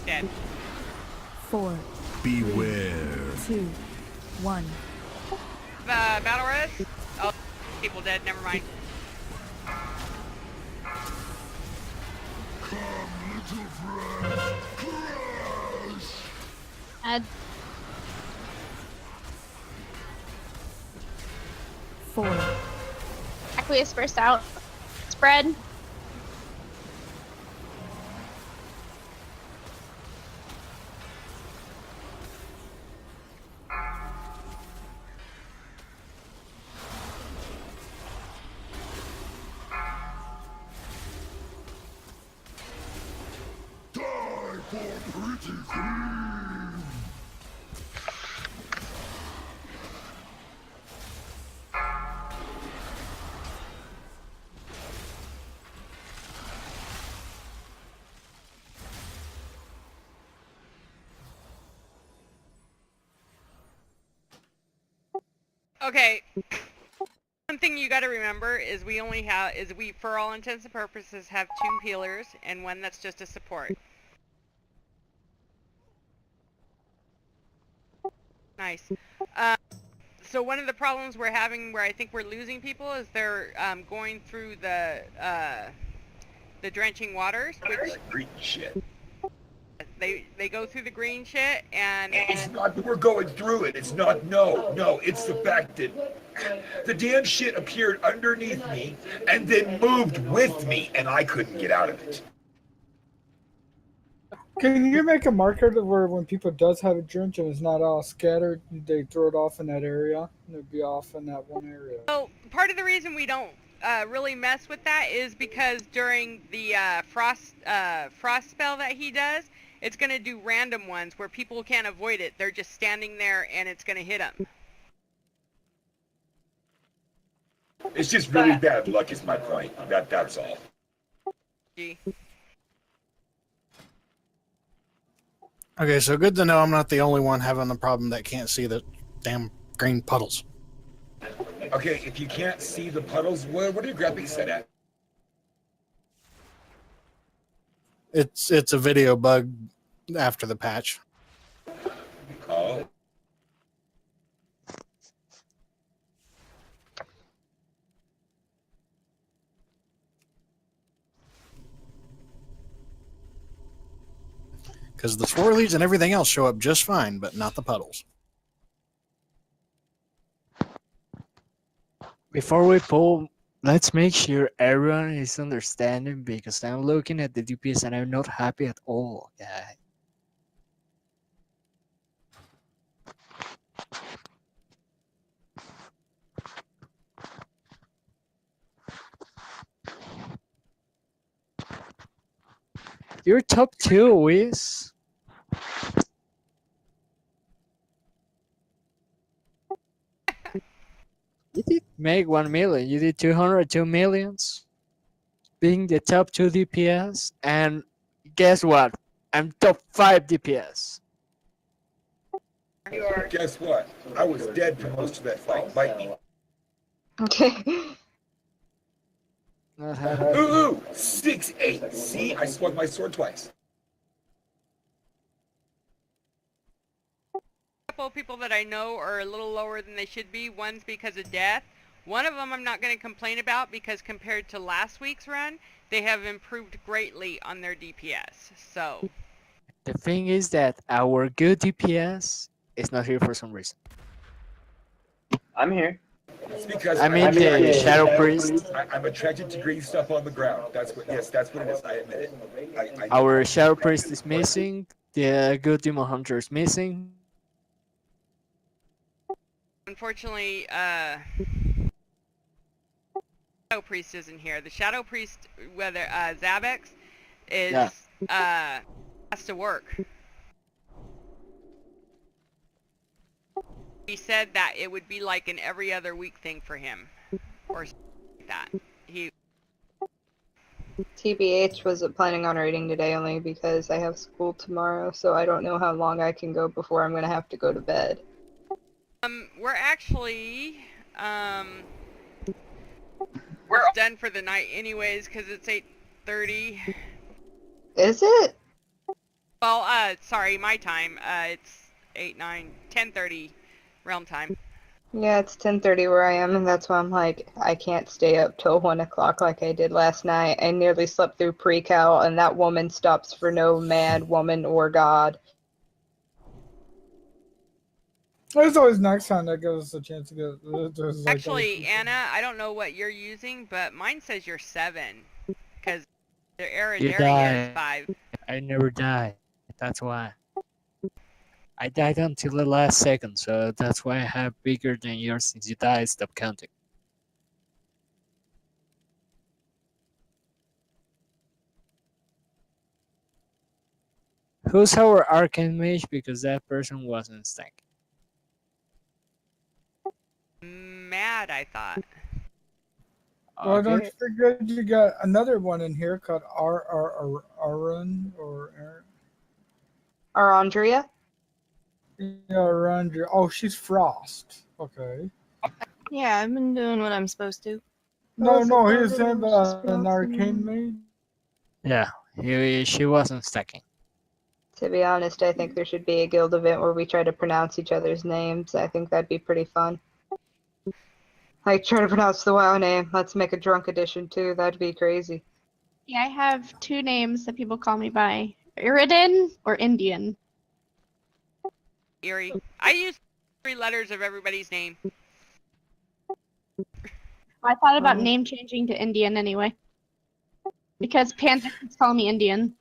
Dead. 4, Beware. 2, 1. Battle res? Oh, people dead, never mind. Add. 4, Aqueous burst out. Spread. Okay. One thing you gotta remember is we only have, for all intents and purposes, have 2 healers and one that's just a support. Nice. So one of the problems we're having where I think we're losing people is they're going through the drenching waters, which Green shit. they go through the green shit and It's not that we're going through it. It's not. No. It's the fact that the damn shit appeared underneath me and then moved with me, and I couldn't get out of it. Can you make a marker to where when people does have a drink and it's not all scattered, they throw it off in that area? And it'd be off in that one area. So part of the reason we don't really mess with that is because during the frost spell that he does, it's going to do random ones where people can't avoid it. They're just standing there and it's going to hit them. It's just really bad luck is my point. That's all. Gee. Okay, so good to know I'm not the only one having the problem that can't see the damn green puddles. Okay, if you can't see the puddles, what are your graphics set at? It's a video bug after the patch. Oh. Because the swirlies and everything else show up just fine, but not the puddles. Before we pull, let's make sure everyone is understanding because I'm looking at the DPS and I'm not happy at all, guys. You're top 2, Wiz. You did make 1 million. You did 202 millions. Being the top 2 DPS. And guess what? I'm top 5 DPS. Guess what? I was dead for most of that fight. Bite me. Okay. Ooh, 6-8. See, I swung my sword twice. A couple of people that I know are a little lower than they should be. One's because of death. One of them I'm not going to complain about because compared to last week's run, they have improved greatly on their DPS. So the thing is that our good DPS is not here for some reason. I'm here. It's because I mean the Shadow Priest. I'm attracted to green stuff on the ground. That's what. Yes, that's what it is. I admit it. Our Shadow Priest is missing. The good Demon Hunter is missing. unfortunately, Shadow Priest isn't here. The Shadow Priest, whether Zabex, is has to work. He said that it would be like an every other week thing for him, or something like that. TBH wasn't planning on raiding today only because I have school tomorrow, so I don't know how long I can go before I'm gonna have to go to bed. We're actually we're done for the night anyways because it's 8:30. Is it? Well, sorry, my time. It's 8, 9, 10:30 realm time. Yeah, it's 10:30 where I am, and that's why I'm like, I can't stay up till 1 o'clock like I did last night. I nearly slept through pre-cal, and that woman stops for no man, woman, or god. There's always next time that gives us a chance to get. Actually, Anna, I don't know what you're using, but mine says you're 7, because the Aerodary is 5. I never died. That's why. I died until the last second, so that's why I have bigger than yours. Since you died, stop counting. Who's our arcane mage? Because that person wasn't stank. Mad, I thought. Well, Okay. don't forget you got another one in here called Aaron or Aaron. Arandria? Yeah, Arandria. Oh, she's Frost. Okay. Yeah, I've been doing what I'm supposed to. No, he was saying about an arcane mage. Yeah, she wasn't stacking. To be honest, I think there should be a guild event where we try to pronounce each other's names. I think that'd be pretty fun. Like, try to pronounce the WoW name. Let's make a drunk edition, too. That'd be crazy. Yeah, I have 2 names that people call me by. Iridan or Indian. Eerie. I use 3 letters of everybody's name. I thought about name changing to Indian anyway. Because Panda keeps calling me Indian.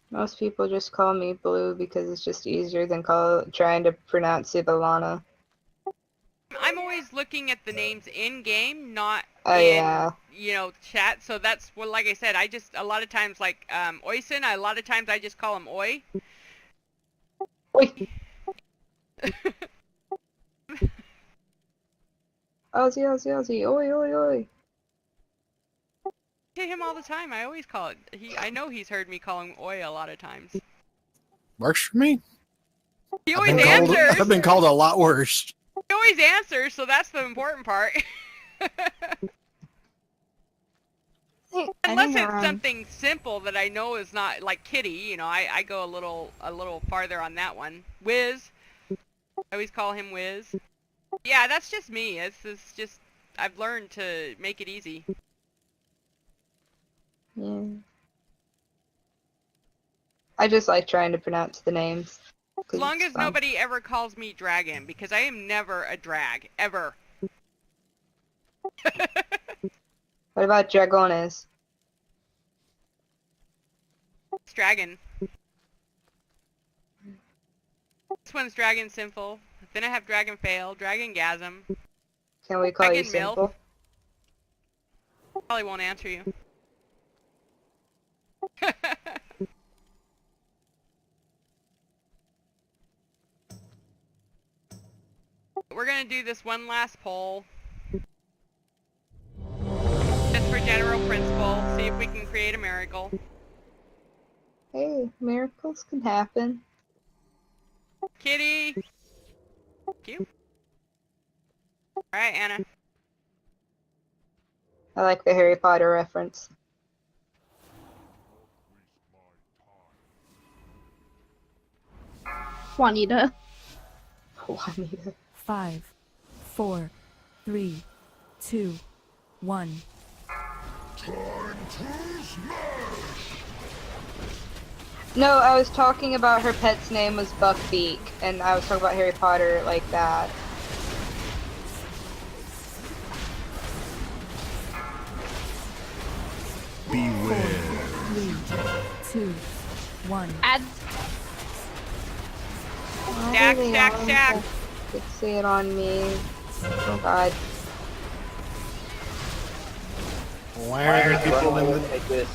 Most people just call me Blue because it's just easier than trying to pronounce Sibalana. I'm always looking at the names in game, not Oh in yeah. chat. So that's what, like I said, I just a lot of times like Oisin. A lot of times I just call him Oi. Oi. Ozzy, Ozzy, Ozzy, oi, oi, oi. To him all the time. I always call it. I know he's heard me call him Oi a lot of times. Works for me. He always answers. I've been called a lot worse. He always answers, so that's the important part. Unless it's something simple that I know is not like Kitty, I go a little farther on that one. Wiz, I always call him Wiz. Yeah, that's just me. It's just I've learned to make it easy. Yeah. I just like trying to pronounce the names. As long as nobody ever calls me Dragon, because I am never a drag, ever. What about Dragones? It's Dragon. This one's Dragon Sinful. Then I have Dragon Fail, Dragon Gasm. Can we call Dragon you Milf. Simple? Probably won't answer you. We're gonna do this one last poll. Just for general principle, see if we can create a miracle. Hey, miracles can happen. Kitty! Thank you. Alright, Anna. I like the Harry Potter reference. Juanita. Juanita. 5, 4, 3, 2, 1. No, I was talking about her pet's name was Buckbeak, and I was talking about Harry Potter like that. Beware. 3, 2, 1. Add. Stack, stack, stack. Fixate on me. Oh god. Why are there people in the... Take this.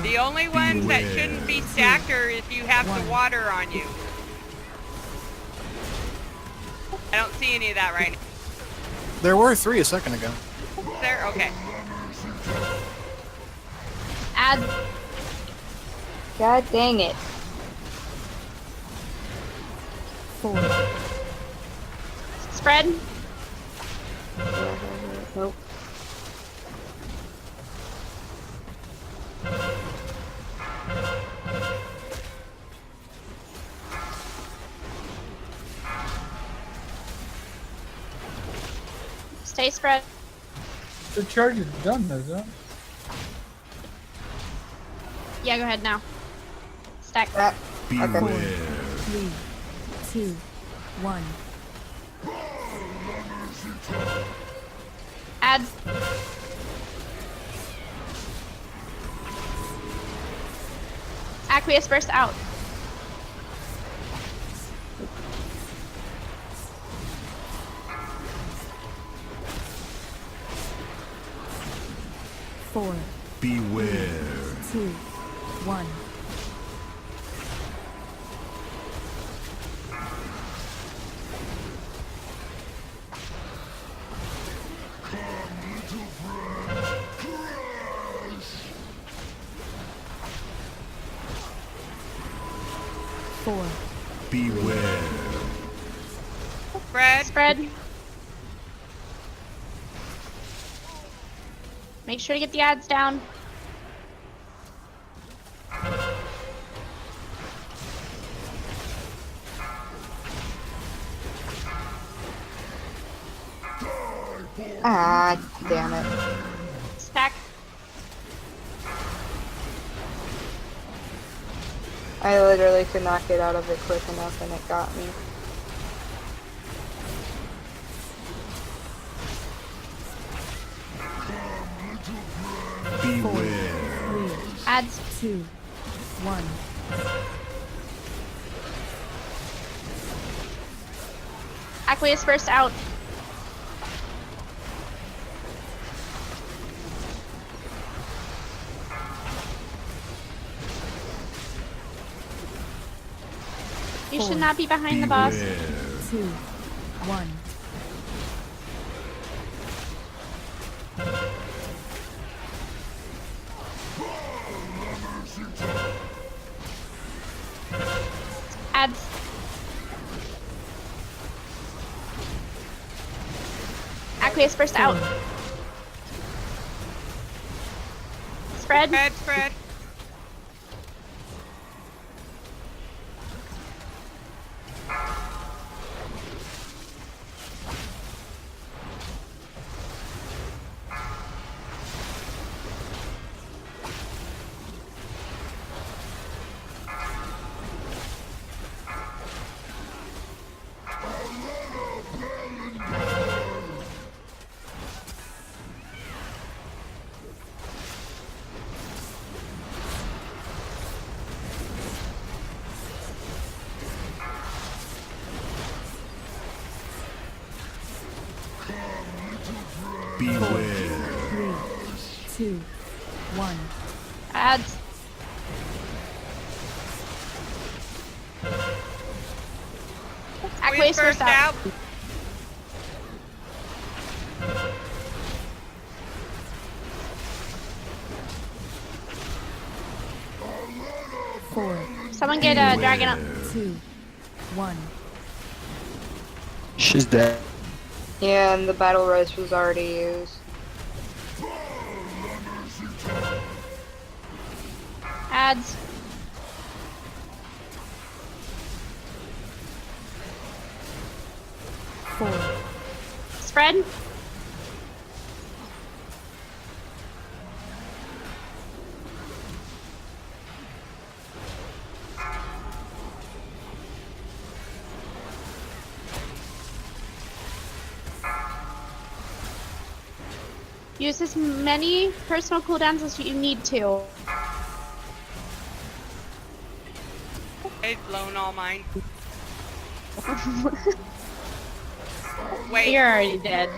The only ones that shouldn't be stacked are if you have the water on you. I don't see any of that right now. There were 3 a second ago. Is there? Okay. Add. God dang it. 4. Spread. Nope. Stay spread. The charge is done, is it? Yeah, go ahead now. Stack. Beware. 4, 3, 2, 1. Add. Aqueous burst out. Four, Beware. 2, 1. Four, Beware. Spread. Spread. Make sure to get the ads down. Ah, damn it. Stack. I literally could not get out of it quick enough and it got me. Adds. 2, 1. Aqueous burst out. You should not be behind the boss. 2, 1. Adds. Aqueous burst out. Spread. Spread. Beware. 3, 2, 1. Adds. Aqueous burst out. 4. Someone get a dragon up. 2, 1. She's dead. Yeah, and the battle res was already used. Adds. Four. Spread. Use as many personal cooldowns as you need to. I've blown all mine. Wait. You're already dead.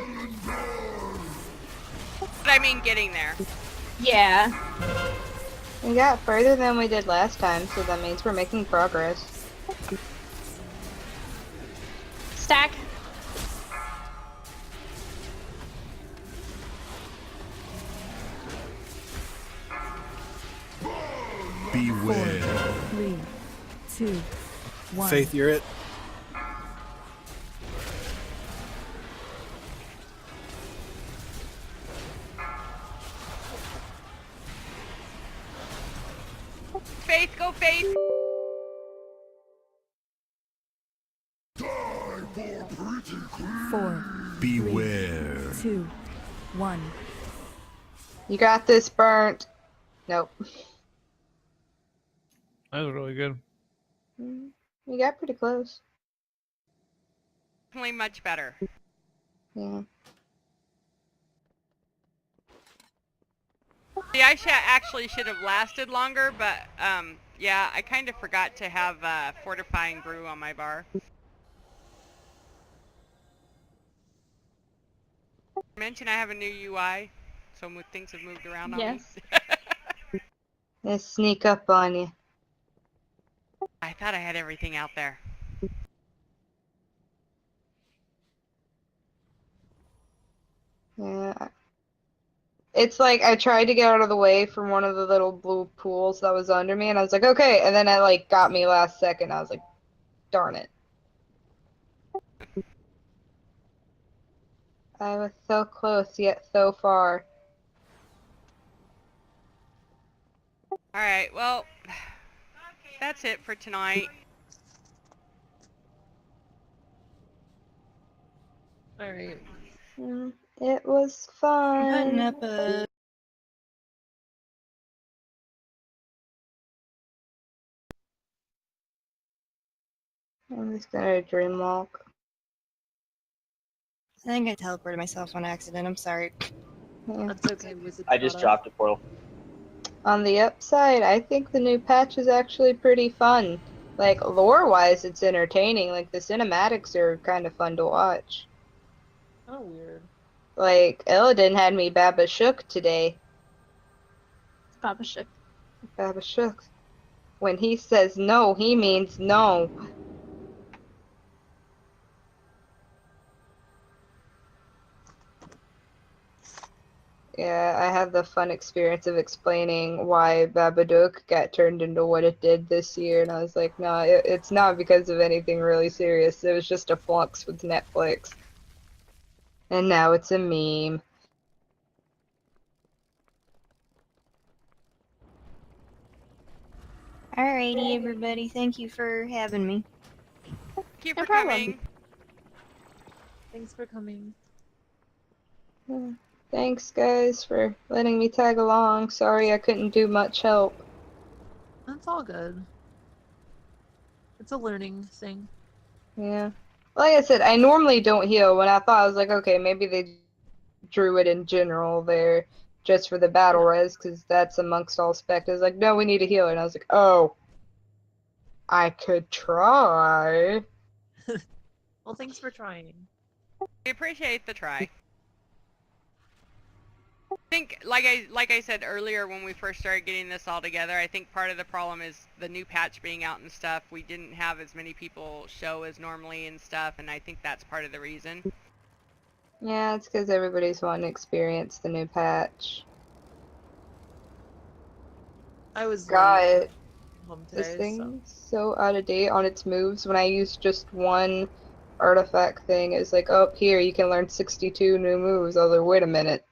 But I mean getting there. Yeah. We got further than we did last time, so that means we're making progress. Stack. Beware. 3, 2, 1. Faith, you're it. Faith, go Faith! Four. Beware. 2, 1. You got this, Burnt. Nope. That was really good. You got pretty close. Definitely much better. Yeah. See, I actually should have lasted longer, but yeah, I kind of forgot to have fortifying brew on my bar. Mention I have a new UI, so things have moved around on me. They sneak up on you. I thought I had everything out there. Yeah. It's like I tried to get out of the way from one of the little blue pools that was under me, and I was like, okay, and then it like got me last second. I was like, darn it. I was so close, yet so far. Alright, well, that's it for tonight. Alright. It was fun. Putting up a... I'm just gonna dream walk. I think I teleported myself on accident. I'm sorry. Yeah. That's okay. Wizard I just caught up. dropped a portal. On the upside, I think the new patch is actually pretty fun. Like, lore-wise, it's entertaining. Like, the cinematics are kind of fun to watch. Oh, weird. Like, Illidan had me Baba shook today. Baba shook. Baba shook. When he says no, he means no. Yeah, I had the fun experience of explaining why Babadook got turned into what it did this year, and I was like, no, it's not because of anything really serious. It was just a flux with Netflix. And now it's a meme. Alrighty, everybody. Thank you for having me. Thank you No for problem. coming. Thanks for coming. Yeah. Thanks, guys, for letting me tag along. Sorry I couldn't do much help. That's all good. It's a learning thing. Yeah. Like I said, I normally don't heal. When I thought, I was like, okay, maybe they drew it in general there just for the battle res, because that's amongst all spec. It's like, no, we need a healer. And I was like, oh, I could try. Well, thanks for trying. We appreciate the try. I think, like I said earlier when we first started getting this all together, I think part of the problem is the new patch being out and stuff. We didn't have as many people show as normally and stuff, and I think that's part of the reason. Yeah, it's because everybody's wanting to experience the new patch. I was God, home this today, so. thing's so out of date on its moves. When I use just one artifact thing, it's like, oh, here, you can learn 62 new moves. I was like, wait a minute.